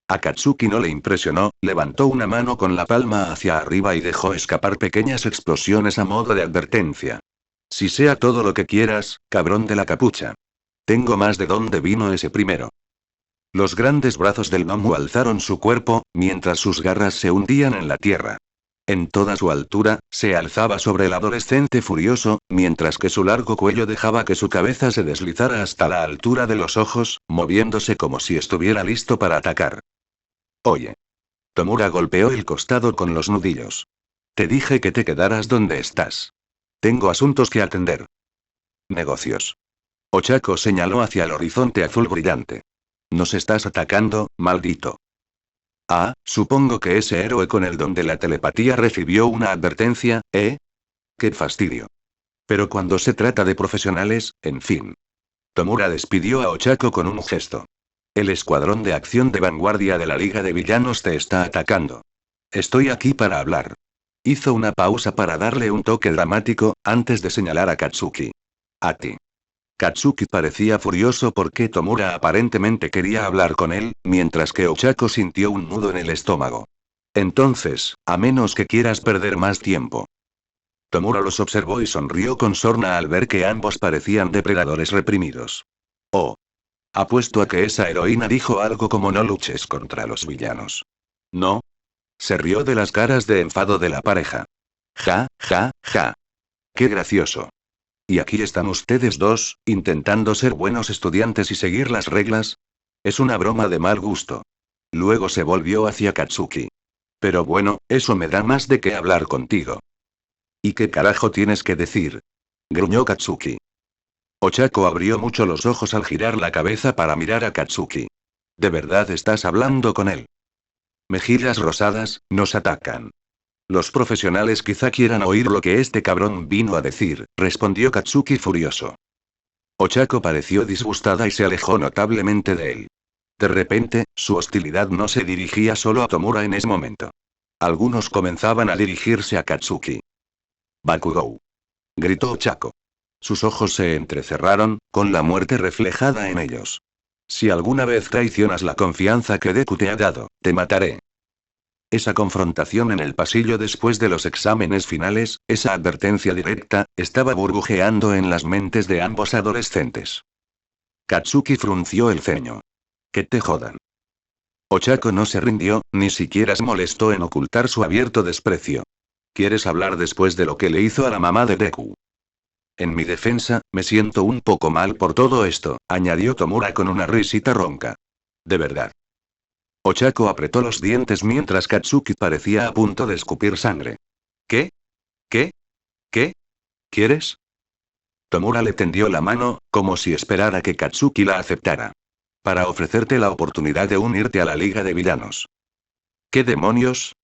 A Katsuki no le impresionó, levantó una mano con la palma hacia arriba y dejó escapar pequeñas explosiones a modo de advertencia. Si sea todo lo que quieras, cabrón de la capucha. Tengo más de dónde vino ese primero. Los grandes brazos del gnomo alzaron su cuerpo, mientras sus garras se hundían en la tierra. En toda su altura, se alzaba sobre el adolescente furioso, mientras que su largo cuello dejaba que su cabeza se deslizara hasta la altura de los ojos, moviéndose como si estuviera listo para atacar. Oye. Tomura golpeó el costado con los nudillos. Te dije que te quedaras donde estás. Tengo asuntos que atender. Negocios. Ochako señaló hacia el horizonte azul brillante. Nos estás atacando, maldito. Ah, supongo que ese héroe con el don de la telepatía recibió una advertencia, ¿eh? ¡Qué fastidio! Pero cuando se trata de profesionales, en fin. Tomura despidió a Ochako con un gesto. El escuadrón de acción de vanguardia de la Liga de Villanos te está atacando. Estoy aquí para hablar. Hizo una pausa para darle un toque dramático, antes de señalar a Katsuki. A ti. Katsuki parecía furioso porque Tomura aparentemente quería hablar con él, mientras que Ochako sintió un nudo en el estómago. Entonces, a menos que quieras perder más tiempo. Tomura los observó y sonrió con sorna al ver que ambos parecían depredadores reprimidos. Oh. Apuesto a que esa heroína dijo algo como no luches contra los villanos. ¿No? Se rió de las caras de enfado de la pareja. Ja, ja, ja. Qué gracioso. ¿Y aquí están ustedes dos, intentando ser buenos estudiantes y seguir las reglas? Es una broma de mal gusto. Luego se volvió hacia Katsuki. Pero bueno, eso me da más de qué hablar contigo. ¿Y qué carajo tienes que decir? Gruñó Katsuki. Ochako abrió mucho los ojos al girar la cabeza para mirar a Katsuki. ¿De verdad estás hablando con él? Mejillas rosadas, nos atacan. Los profesionales quizá quieran oír lo que este cabrón vino a decir, respondió Katsuki furioso. Ochako pareció disgustada y se alejó notablemente de él. De repente, su hostilidad no se dirigía solo a Tomura en ese momento. Algunos comenzaban a dirigirse a Katsuki. Bakugou. Gritó Ochako. Sus ojos se entrecerraron, con la muerte reflejada en ellos. Si alguna vez traicionas la confianza que Deku te ha dado, te mataré. Esa confrontación en el pasillo después de los exámenes finales, esa advertencia directa, estaba burbujeando en las mentes de ambos adolescentes. Katsuki frunció el ceño. Que te jodan. Ochako no se rindió, ni siquiera se molestó en ocultar su abierto desprecio. ¿Quieres hablar después de lo que le hizo a la mamá de Deku? En mi defensa, me siento un poco mal por todo esto, añadió Tomura con una risita ronca. De verdad. Ochako apretó los dientes mientras Katsuki parecía a punto de escupir sangre. ¿Qué? ¿Qué? ¿Qué? ¿Quieres? Tomura le tendió la mano, como si esperara que Katsuki la aceptara. Para ofrecerte la oportunidad de unirte a la Liga de Villanos. ¿Qué demonios?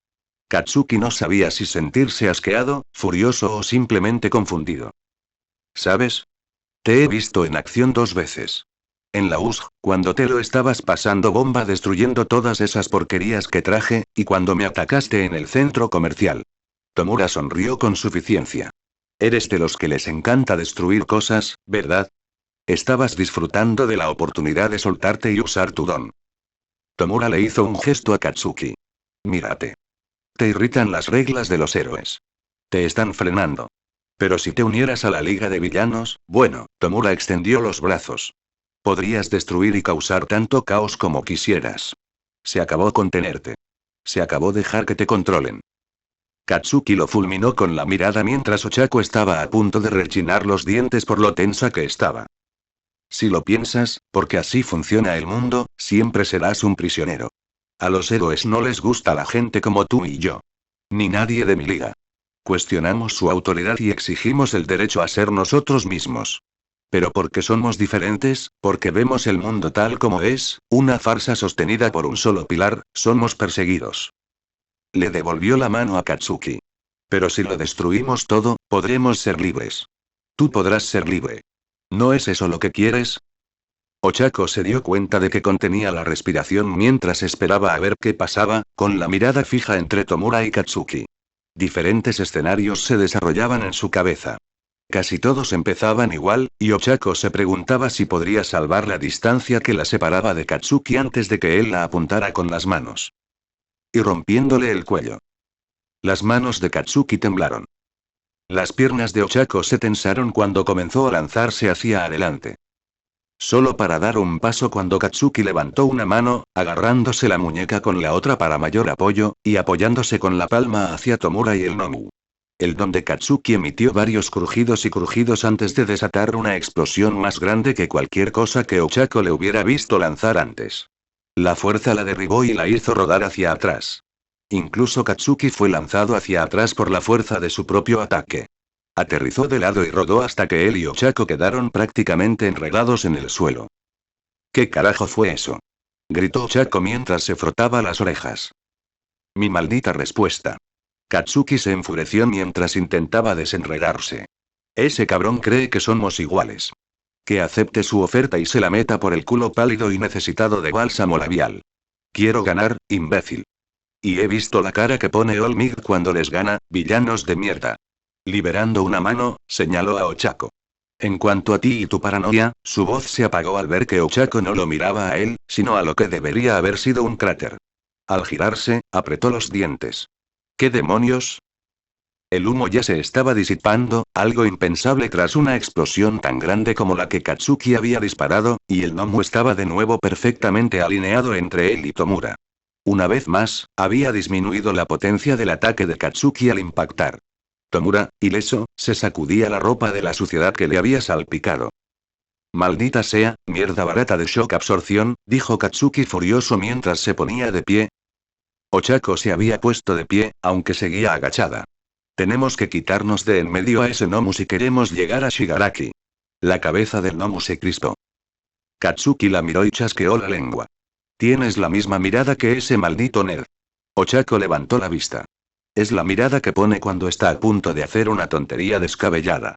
Katsuki no sabía si sentirse asqueado, furioso o simplemente confundido. ¿Sabes? Te he visto en acción 2 veces. En la USG, cuando te lo estabas pasando bomba destruyendo todas esas porquerías que traje, y cuando me atacaste en el centro comercial. Tomura sonrió con suficiencia. Eres de los que les encanta destruir cosas, ¿verdad? Estabas disfrutando de la oportunidad de soltarte y usar tu don. Tomura le hizo un gesto a Katsuki. Mírate. Te irritan las reglas de los héroes. Te están frenando. Pero si te unieras a la Liga de Villanos, bueno, Tomura extendió los brazos. Podrías destruir y causar tanto caos como quisieras. Se acabó contenerte. Se acabó dejar que te controlen. Katsuki lo fulminó con la mirada mientras Ochako estaba a punto de rechinar los dientes por lo tensa que estaba. Si lo piensas, porque así funciona el mundo, siempre serás un prisionero. A los héroes no les gusta la gente como tú y yo. Ni nadie de mi liga. Cuestionamos su autoridad y exigimos el derecho a ser nosotros mismos. Pero porque somos diferentes, porque vemos el mundo tal como es, una farsa sostenida por un solo pilar, somos perseguidos. Le devolvió la mano a Katsuki. Pero si lo destruimos todo, podremos ser libres. Tú podrás ser libre. ¿No es eso lo que quieres? Ochako se dio cuenta de que contenía la respiración mientras esperaba a ver qué pasaba, con la mirada fija entre Tomura y Katsuki. Diferentes escenarios se desarrollaban en su cabeza. Casi todos empezaban igual, y Ochako se preguntaba si podría salvar la distancia que la separaba de Katsuki antes de que él la apuntara con las manos. Y rompiéndole el cuello. Las manos de Katsuki temblaron. Las piernas de Ochako se tensaron cuando comenzó a lanzarse hacia adelante. Solo para dar un paso cuando Katsuki levantó una mano, agarrándose la muñeca con la otra para mayor apoyo, y apoyándose con la palma hacia Tomura y el Nomu. El don de Katsuki emitió varios crujidos y crujidos antes de desatar una explosión más grande que cualquier cosa que Ochako le hubiera visto lanzar antes. La fuerza la derribó y la hizo rodar hacia atrás. Incluso Katsuki fue lanzado hacia atrás por la fuerza de su propio ataque. Aterrizó de lado y rodó hasta que él y Ochako quedaron prácticamente enredados en el suelo. ¿Qué carajo fue eso? Gritó Ochako mientras se frotaba las orejas. Mi maldita respuesta. Katsuki se enfureció mientras intentaba desenredarse. Ese cabrón cree que somos iguales. Que acepte su oferta y se la meta por el culo pálido y necesitado de bálsamo labial. Quiero ganar, imbécil. Y he visto la cara que pone All Might cuando les gana, villanos de mierda. Liberando una mano, señaló a Ochako. En cuanto a ti y tu paranoia, su voz se apagó al ver que Ochako no lo miraba a él, sino a lo que debería haber sido un cráter. Al girarse, apretó los dientes. ¿Qué demonios? El humo ya se estaba disipando, algo impensable tras una explosión tan grande como la que Katsuki había disparado, y el Nomu estaba de nuevo perfectamente alineado entre él y Tomura. Una vez más, había disminuido la potencia del ataque de Katsuki al impactar. Tomura, ileso, se sacudía la ropa de la suciedad que le había salpicado. Maldita sea, mierda barata de shock absorción, dijo Katsuki furioso mientras se ponía de pie. Ochako se había puesto de pie, aunque seguía agachada. Tenemos que quitarnos de en medio a ese Nomu si queremos llegar a Shigaraki. La cabeza del Nomu se crispó. Katsuki la miró y chasqueó la lengua. Tienes la misma mirada que ese maldito nerd. Ochako levantó la vista. Es la mirada que pone cuando está a punto de hacer una tontería descabellada.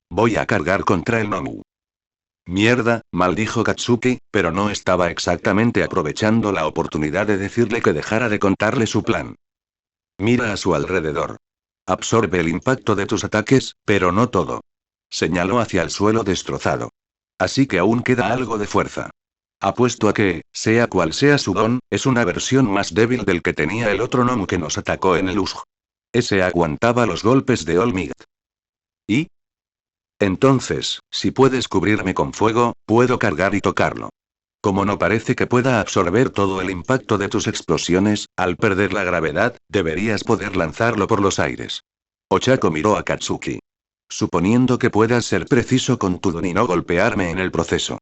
Voy a cargar contra el Nomu. Mierda, maldijo Katsuki, pero no estaba exactamente aprovechando la oportunidad de decirle que dejara de contarle su plan. Mira a su alrededor. Absorbe el impacto de tus ataques, pero no todo. Señaló hacia el suelo destrozado. Así que aún queda algo de fuerza. Apuesto a que, sea cual sea su don, es una versión más débil del que tenía el otro gnomo que nos atacó en el Usg. Ese aguantaba los golpes de Olmigt. ¿Y? Entonces, si puedes cubrirme con fuego, puedo cargar y tocarlo. Como no parece que pueda absorber todo el impacto de tus explosiones, al perder la gravedad, deberías poder lanzarlo por los aires. Ochako miró a Katsuki. Suponiendo que puedas ser preciso con tu don y no golpearme en el proceso.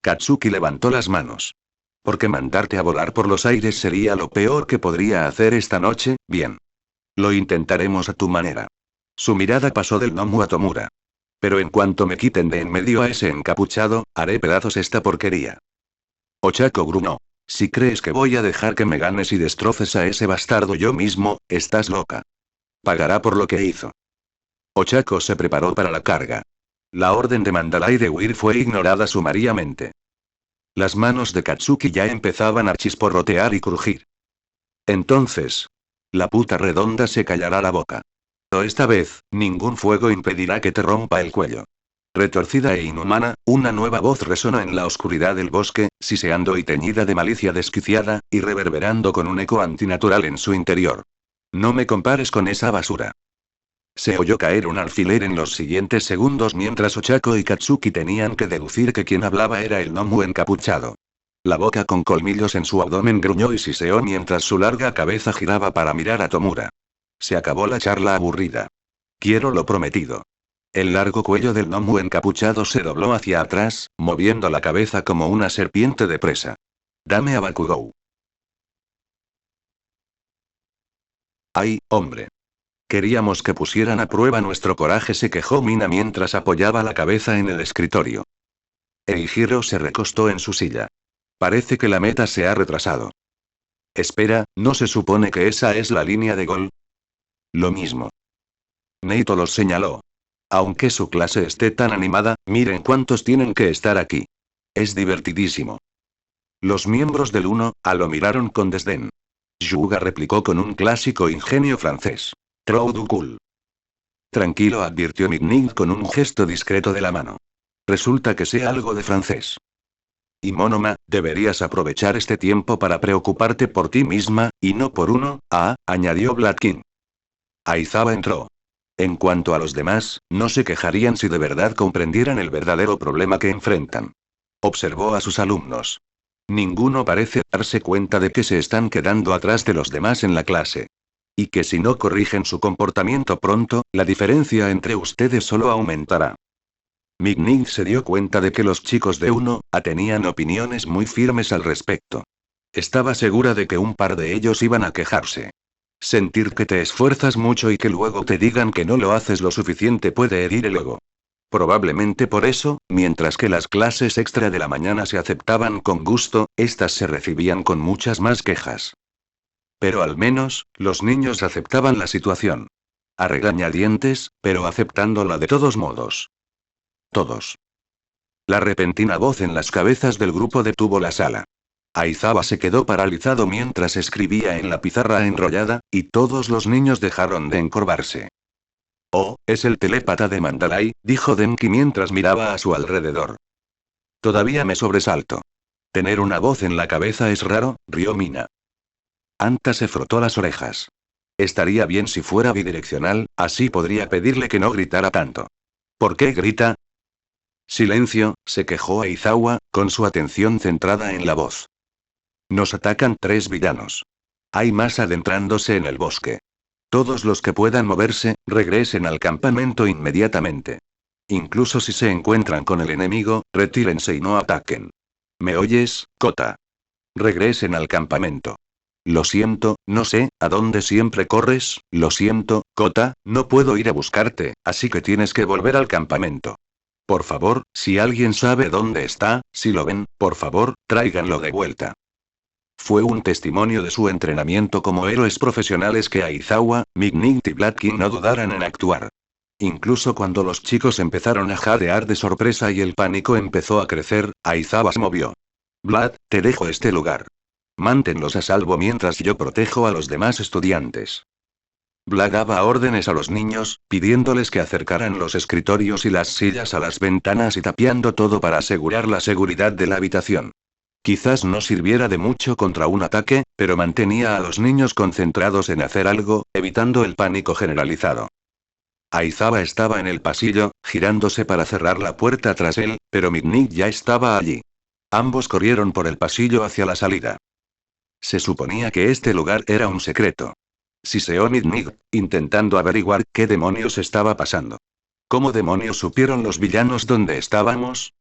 Katsuki levantó las manos. Porque mandarte a volar por los aires sería lo peor que podría hacer esta noche, bien. Lo intentaremos a tu manera. Su mirada pasó del gnomo a Tomura. Pero en cuanto me quiten de en medio a ese encapuchado, haré pedazos esta porquería. Ochako gruñó. Si crees que voy a dejar que me ganes y destroces a ese bastardo yo mismo, estás loca. Pagará por lo que hizo. Ochako se preparó para la carga. La orden de Mandalay de huir fue ignorada sumariamente. Las manos de Katsuki ya empezaban a chisporrotear y crujir. Entonces, la puta redonda se callará la boca. Pero esta vez, ningún fuego impedirá que te rompa el cuello. Retorcida e inhumana, una nueva voz resonó en la oscuridad del bosque, siseando y teñida de malicia desquiciada, y reverberando con un eco antinatural en su interior. No me compares con esa basura. Se oyó caer un alfiler en los siguientes segundos mientras Ochako y Katsuki tenían que deducir que quien hablaba era el gnomo encapuchado. La boca con colmillos en su abdomen gruñó y siseó mientras su larga cabeza giraba para mirar a Tomura. Se acabó la charla aburrida. Quiero lo prometido. El largo cuello del gnomo encapuchado se dobló hacia atrás, moviendo la cabeza como una serpiente de presa. Dame a Bakugou. ¡Ay, hombre! Queríamos que pusieran a prueba nuestro coraje, se quejó Mina mientras apoyaba la cabeza en el escritorio. Eijiro se recostó en su silla. Parece que la meta se ha retrasado. Espera, ¿no se supone que esa es la línea de gol? Lo mismo. Neito los señaló. Aunque su clase esté tan animada, miren cuántos tienen que estar aquí. Es divertidísimo. Los miembros del Uno, lo miraron con desdén. Yuga replicó con un clásico ingenio francés. Trop du cool. Tranquilo, advirtió Mignig con un gesto discreto de la mano. Resulta que sé algo de francés. Y Monoma, deberías aprovechar este tiempo para preocuparte por ti misma, y no por uno, añadió Blatkin. Aizawa entró. En cuanto a los demás, no se quejarían si de verdad comprendieran el verdadero problema que enfrentan. Observó a sus alumnos. Ninguno parece darse cuenta de que se están quedando atrás de los demás en la clase. Y que si no corrigen su comportamiento pronto, la diferencia entre ustedes solo aumentará. Mignig se dio cuenta de que los chicos de Uno, tenían opiniones muy firmes al respecto. Estaba segura de que un par de ellos iban a quejarse. Sentir que te esfuerzas mucho y que luego te digan que no lo haces lo suficiente puede herir el ego. Probablemente por eso, mientras que las clases extra de la mañana se aceptaban con gusto, estas se recibían con muchas más quejas. Pero al menos, los niños aceptaban la situación. A regañadientes, pero aceptándola de todos modos. Todos. La repentina voz en las cabezas del grupo detuvo la sala. Aizawa se quedó paralizado mientras escribía en la pizarra enrollada, y todos los niños dejaron de encorvarse. Oh, es el telépata de Mandalay, dijo Denki mientras miraba a su alrededor. Todavía me sobresalto. Tener una voz en la cabeza es raro, rió Mina. Anta se frotó las orejas. Estaría bien si fuera bidireccional, así podría pedirle que no gritara tanto. ¿Por qué grita? Silencio, se quejó Aizawa, con su atención centrada en la voz. Nos atacan 3 villanos. Hay más adentrándose en el bosque. Todos los que puedan moverse, regresen al campamento inmediatamente. Incluso si se encuentran con el enemigo, retírense y no ataquen. ¿Me oyes, Kota? Regresen al campamento. Lo siento, no sé, ¿a dónde siempre corres? Lo siento, Kota, no puedo ir a buscarte, así que tienes que volver al campamento. Por favor, si alguien sabe dónde está, si lo ven, por favor, tráiganlo de vuelta. Fue un testimonio de su entrenamiento como héroes profesionales que Aizawa, Mignig y Blatkin no dudaran en actuar. Incluso cuando los chicos empezaron a jadear de sorpresa y el pánico empezó a crecer, Aizawa se movió. Blat, te dejo este lugar. Manténlos a salvo mientras yo protejo a los demás estudiantes. Black daba órdenes a los niños, pidiéndoles que acercaran los escritorios y las sillas a las ventanas y tapiando todo para asegurar la seguridad de la habitación. Quizás no sirviera de mucho contra un ataque, pero mantenía a los niños concentrados en hacer algo, evitando el pánico generalizado. Aizawa estaba en el pasillo, girándose para cerrar la puerta tras él, pero Mignit ya estaba allí. Ambos corrieron por el pasillo hacia la salida. Se suponía que este lugar era un secreto. Siseó Mignit, intentando averiguar qué demonios estaba pasando. ¿Cómo demonios supieron los villanos dónde estábamos?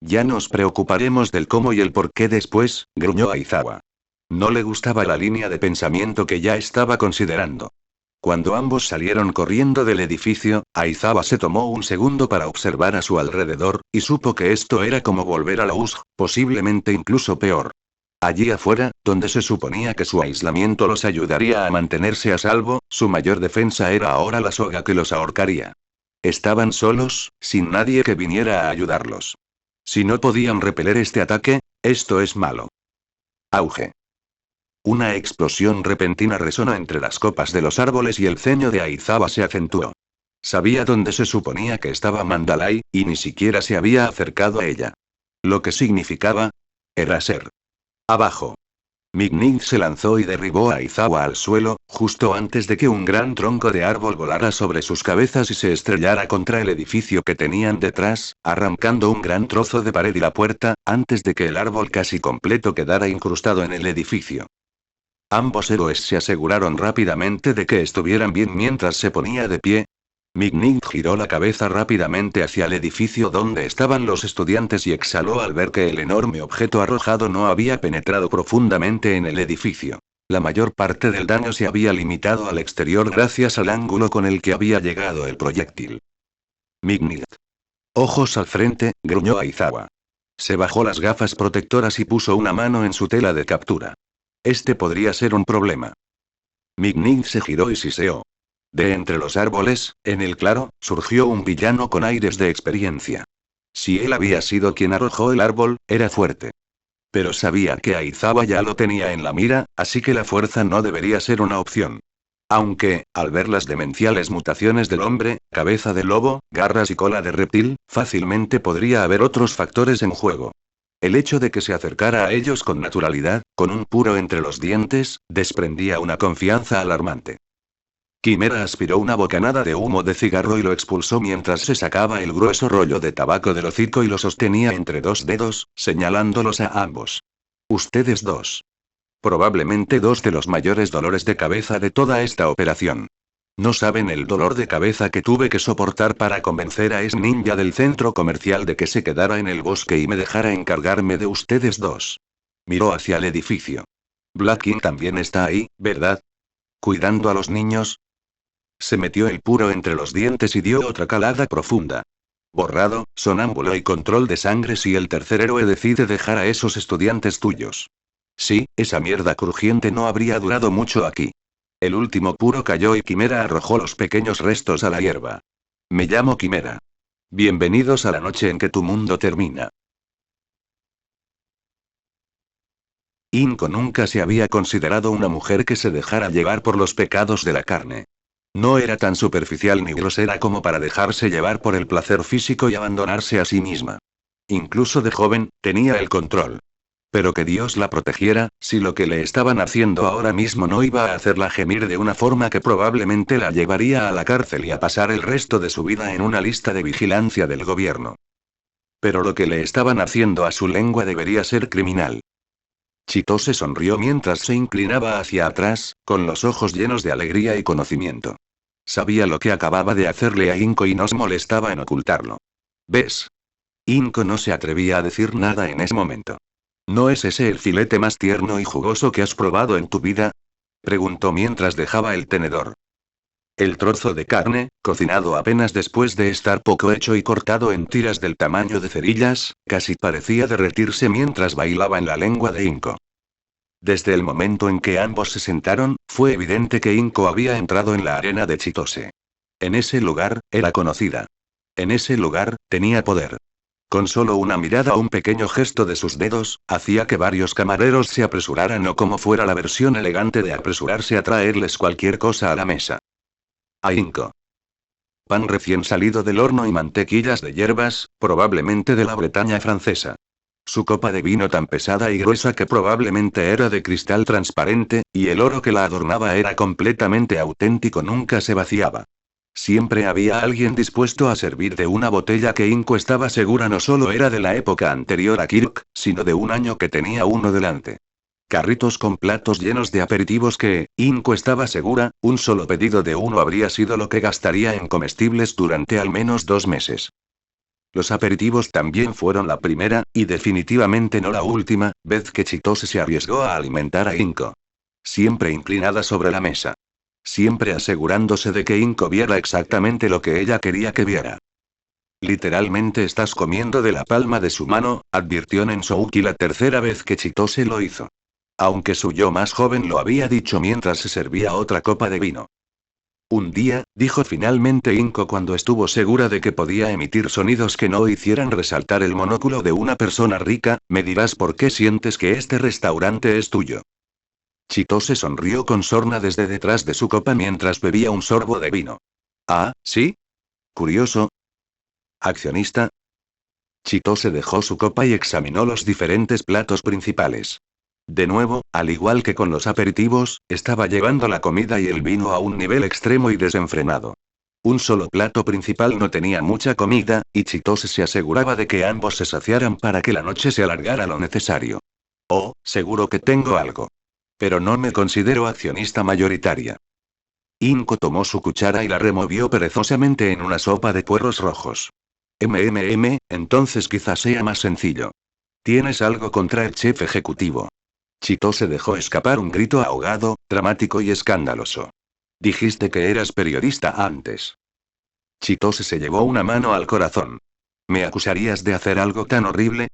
Ya nos preocuparemos del cómo y el por qué después, gruñó Aizawa. No le gustaba la línea de pensamiento que ya estaba considerando. Cuando ambos salieron corriendo del edificio, Aizawa se tomó un segundo para observar a su alrededor, y supo que esto era como volver a la USG, posiblemente incluso peor. Allí afuera, donde se suponía que su aislamiento los ayudaría a mantenerse a salvo, su mayor defensa era ahora la soga que los ahorcaría. Estaban solos, sin nadie que viniera a ayudarlos. Si no podían repeler este ataque, esto es malo. Auge. Una explosión repentina resonó entre las copas de los árboles y el ceño de Aizawa se acentuó. Sabía dónde se suponía que estaba Mandalay, y ni siquiera se había acercado a ella. Lo que significaba era ser. Abajo. Mignit se lanzó y derribó a Aizawa al suelo, justo antes de que un gran tronco de árbol volara sobre sus cabezas y se estrellara contra el edificio que tenían detrás, arrancando un gran trozo de pared y la puerta, antes de que el árbol casi completo quedara incrustado en el edificio. Ambos héroes se aseguraron rápidamente de que estuvieran bien mientras se ponía de pie. Mignit giró la cabeza rápidamente hacia el edificio donde estaban los estudiantes y exhaló al ver que el enorme objeto arrojado no había penetrado profundamente en el edificio. La mayor parte del daño se había limitado al exterior gracias al ángulo con el que había llegado el proyectil. Mignit. Ojos al frente, gruñó Aizawa. Se bajó las gafas protectoras y puso una mano en su tela de captura. Este podría ser un problema. Mignit se giró y siseó. De entre los árboles, en el claro, surgió un villano con aires de experiencia. Si él había sido quien arrojó el árbol, era fuerte. Pero sabía que Aizawa ya lo tenía en la mira, así que la fuerza no debería ser una opción. Aunque, al ver las demenciales mutaciones del hombre, cabeza de lobo, garras y cola de reptil, fácilmente podría haber otros factores en juego. El hecho de que se acercara a ellos con naturalidad, con un puro entre los dientes, desprendía una confianza alarmante. Quimera aspiró una bocanada de humo de cigarro y lo expulsó mientras se sacaba el grueso rollo de tabaco del hocico y lo sostenía entre dos dedos, señalándolos a ambos. Ustedes dos. Probablemente dos de los mayores dolores de cabeza de toda esta operación. No saben el dolor de cabeza que tuve que soportar para convencer a ese ninja del centro comercial de que se quedara en el bosque y me dejara encargarme de ustedes dos. Miró hacia el edificio. Black King también está ahí, ¿verdad? ¿Cuidando a los niños? Se metió el puro entre los dientes y dio otra calada profunda. Borrado, sonámbulo y control de sangre si el tercer héroe decide dejar a esos estudiantes tuyos. Sí, esa mierda crujiente no habría durado mucho aquí. El último puro cayó y Quimera arrojó los pequeños restos a la hierba. Me llamo Quimera. Bienvenidos a la noche en que tu mundo termina. Inko nunca se había considerado una mujer que se dejara llevar por los pecados de la carne. No era tan superficial ni grosera como para dejarse llevar por el placer físico y abandonarse a sí misma. Incluso de joven, tenía el control. Pero que Dios la protegiera, si lo que le estaban haciendo ahora mismo no iba a hacerla gemir de una forma que probablemente la llevaría a la cárcel y a pasar el resto de su vida en una lista de vigilancia del gobierno. Pero lo que le estaban haciendo a su lengua debería ser criminal. Chitose sonrió mientras se inclinaba hacia atrás, con los ojos llenos de alegría y conocimiento. Sabía lo que acababa de hacerle a Inko y no se molestaba en ocultarlo. ¿Ves? Inko no se atrevía a decir nada en ese momento. ¿No es ese el filete más tierno y jugoso que has probado en tu vida? Preguntó mientras dejaba el tenedor. El trozo de carne, cocinado apenas después de estar poco hecho y cortado en tiras del tamaño de cerillas, casi parecía derretirse mientras bailaba en la lengua de Inko. Desde el momento en que ambos se sentaron, fue evidente que Inko había entrado en la arena de Chitose. En ese lugar, era conocida. En ese lugar, tenía poder. Con solo una mirada o un pequeño gesto de sus dedos, hacía que varios camareros se apresuraran o como fuera la versión elegante de apresurarse a traerles cualquier cosa a la mesa. Ahínco. Pan recién salido del horno y mantequillas de hierbas, probablemente de la Bretaña francesa. Su copa de vino tan pesada y gruesa que probablemente era de cristal transparente, y el oro que la adornaba era completamente auténtico, nunca se vaciaba. Siempre había alguien dispuesto a servir de una botella que Inco estaba segura no solo era de la época anterior a Kirk, sino de un año que tenía uno delante. Carritos con platos llenos de aperitivos que, Inco estaba segura, un solo pedido de uno habría sido lo que gastaría en comestibles durante al menos 2 meses. Los aperitivos también fueron la primera, y definitivamente no la última, vez que Chitose se arriesgó a alimentar a Inco. Siempre inclinada sobre la mesa. Siempre asegurándose de que Inco viera exactamente lo que ella quería que viera. Literalmente estás comiendo de la palma de su mano, advirtió Nensouki la tercera vez que Chitose lo hizo. Aunque su yo más joven lo había dicho mientras se servía otra copa de vino. Un día, dijo finalmente Inco cuando estuvo segura de que podía emitir sonidos que no hicieran resaltar el monóculo de una persona rica, me dirás por qué sientes que este restaurante es tuyo. Chitose sonrió con sorna desde detrás de su copa mientras bebía un sorbo de vino. Ah, ¿sí? Curioso. ¿Accionista? Chitose dejó su copa y examinó los diferentes platos principales. De nuevo, al igual que con los aperitivos, estaba llevando la comida y el vino a un nivel extremo y desenfrenado. Un solo plato principal no tenía mucha comida, y Chitose se aseguraba de que ambos se saciaran para que la noche se alargara lo necesario. Oh, seguro que tengo algo. Pero no me considero accionista mayoritaria. Inco tomó su cuchara y la removió perezosamente en una sopa de puerros rojos. Entonces quizás sea más sencillo. ¿Tienes algo contra el chef ejecutivo? Chitose dejó escapar un grito ahogado, dramático y escandaloso. Dijiste que eras periodista antes. Chitose se llevó una mano al corazón. ¿Me acusarías de hacer algo tan horrible?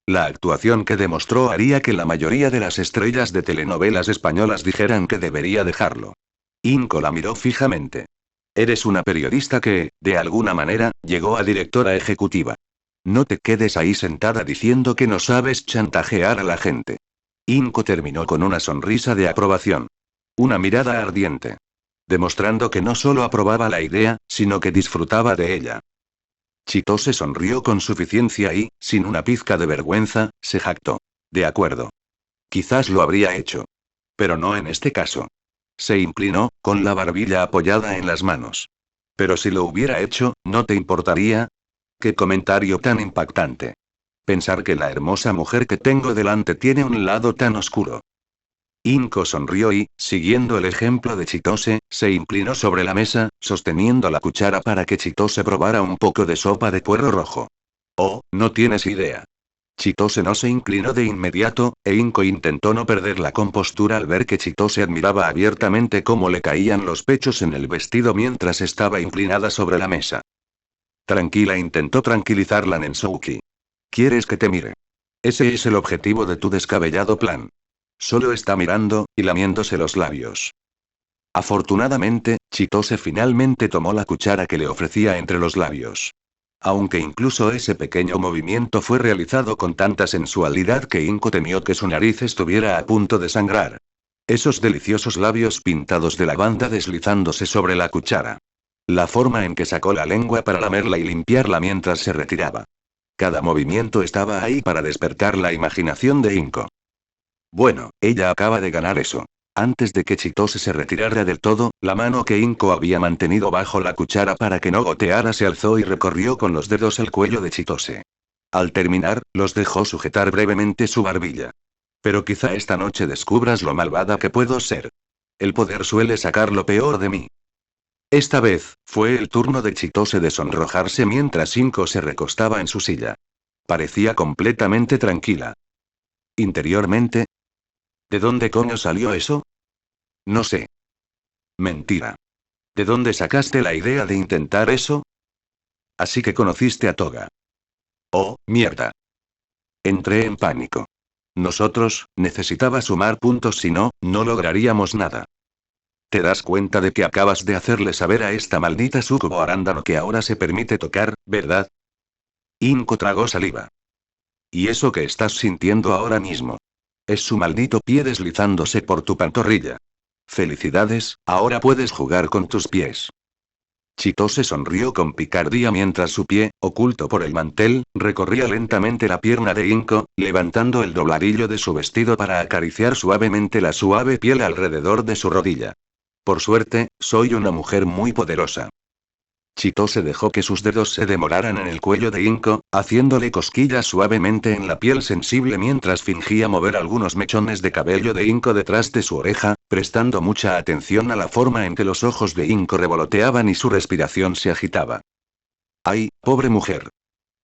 La actuación que demostró haría que la mayoría de las estrellas de telenovelas españolas dijeran que debería dejarlo. Inco la miró fijamente. Eres una periodista que, de alguna manera, llegó a directora ejecutiva. No te quedes ahí sentada diciendo que no sabes chantajear a la gente. Inco terminó con una sonrisa de aprobación. Una mirada ardiente. Demostrando que no solo aprobaba la idea, sino que disfrutaba de ella. Chitose sonrió con suficiencia y, sin una pizca de vergüenza, se jactó. De acuerdo. Quizás lo habría hecho. Pero no en este caso. Se inclinó, con la barbilla apoyada en las manos. Pero si lo hubiera hecho, ¿no te importaría? ¡Qué comentario tan impactante! Pensar que la hermosa mujer que tengo delante tiene un lado tan oscuro. Inco sonrió y, siguiendo el ejemplo de Chitose, se inclinó sobre la mesa, sosteniendo la cuchara para que Chitose probara un poco de sopa de puerro rojo. Oh, no tienes idea. Chitose no se inclinó de inmediato, e Inco intentó no perder la compostura al ver que Chitose admiraba abiertamente cómo le caían los pechos en el vestido mientras estaba inclinada sobre la mesa. Tranquila, intentó tranquilizarla Nensouki. ¿Quieres que te mire? Ese es el objetivo de tu descabellado plan. Solo está mirando, y lamiéndose los labios. Afortunadamente, Chitose finalmente tomó la cuchara que le ofrecía entre los labios. Aunque incluso ese pequeño movimiento fue realizado con tanta sensualidad que Inco temió que su nariz estuviera a punto de sangrar. Esos deliciosos labios pintados de lavanda deslizándose sobre la cuchara. La forma en que sacó la lengua para lamerla y limpiarla mientras se retiraba. Cada movimiento estaba ahí para despertar la imaginación de Inco. Bueno, ella acaba de ganar eso. Antes de que Chitose se retirara del todo, la mano que Inco había mantenido bajo la cuchara para que no goteara se alzó y recorrió con los dedos el cuello de Chitose. Al terminar, los dejó sujetar brevemente su barbilla. Pero quizá esta noche descubras lo malvada que puedo ser. El poder suele sacar lo peor de mí. Esta vez, fue el turno de Chitose de sonrojarse mientras Inco se recostaba en su silla. Parecía completamente tranquila. Interiormente, ¿de dónde coño salió eso? No sé. Mentira. ¿De dónde sacaste la idea de intentar eso? Así que conociste a Toga. Oh, mierda. Entré en pánico. Nosotros, necesitaba sumar puntos, si no, no lograríamos nada. ¿Te das cuenta de que acabas de hacerle saber a esta maldita sucubo arándano que ahora se permite tocar, verdad? Inco tragó saliva. ¿Y eso que estás sintiendo ahora mismo? Es su maldito pie deslizándose por tu pantorrilla. Felicidades, ahora puedes jugar con tus pies. Chitose sonrió con picardía mientras su pie, oculto por el mantel, recorría lentamente la pierna de Inko, levantando el dobladillo de su vestido para acariciar suavemente la suave piel alrededor de su rodilla. Por suerte, soy una mujer muy poderosa. Chitose dejó que sus dedos se demoraran en el cuello de Inko, haciéndole cosquillas suavemente en la piel sensible mientras fingía mover algunos mechones de cabello de Inko detrás de su oreja, prestando mucha atención a la forma en que los ojos de Inko revoloteaban y su respiración se agitaba. ¡Ay, pobre mujer!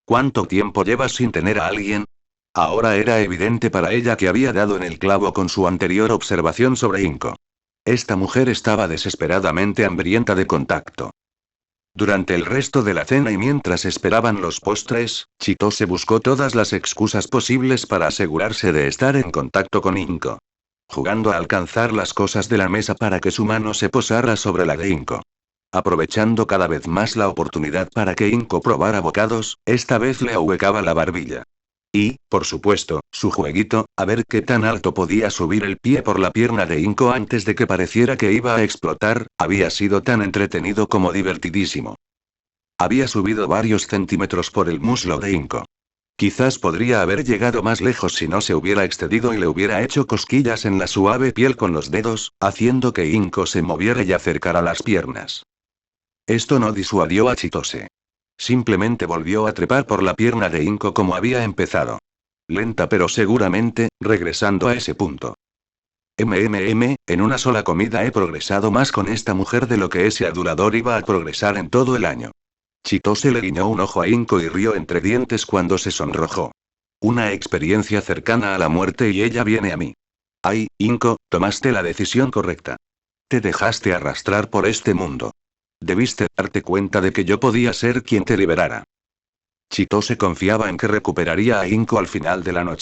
¿Cuánto tiempo llevas sin tener a alguien? Ahora era evidente para ella que había dado en el clavo con su anterior observación sobre Inko. Esta mujer estaba desesperadamente hambrienta de contacto. Durante el resto de la cena y mientras esperaban los postres, Chitose buscó todas las excusas posibles para asegurarse de estar en contacto con Inko. Jugando a alcanzar las cosas de la mesa para que su mano se posara sobre la de Inko. Aprovechando cada vez más la oportunidad para que Inko probara bocados, esta vez le ahuecaba la barbilla. Y, por supuesto, su jueguito, a ver qué tan alto podía subir el pie por la pierna de Inko antes de que pareciera que iba a explotar, había sido tan entretenido como divertidísimo. Había subido varios centímetros por el muslo de Inko. Quizás podría haber llegado más lejos si no se hubiera excedido y le hubiera hecho cosquillas en la suave piel con los dedos, haciendo que Inko se moviera y acercara las piernas. Esto no disuadió a Chitose. Simplemente volvió a trepar por la pierna de Inko como había empezado. Lenta pero seguramente, regresando a ese punto. En una sola comida he progresado más con esta mujer de lo que ese adulador iba a progresar en todo el año. Chitose le guiñó un ojo a Inko y rió entre dientes cuando se sonrojó. Una experiencia cercana a la muerte y ella viene a mí. Ay, Inko, tomaste la decisión correcta. Te dejaste arrastrar por este mundo. Debiste darte cuenta de que yo podía ser quien te liberara. Chitose confiaba en que recuperaría a Inko al final de la noche.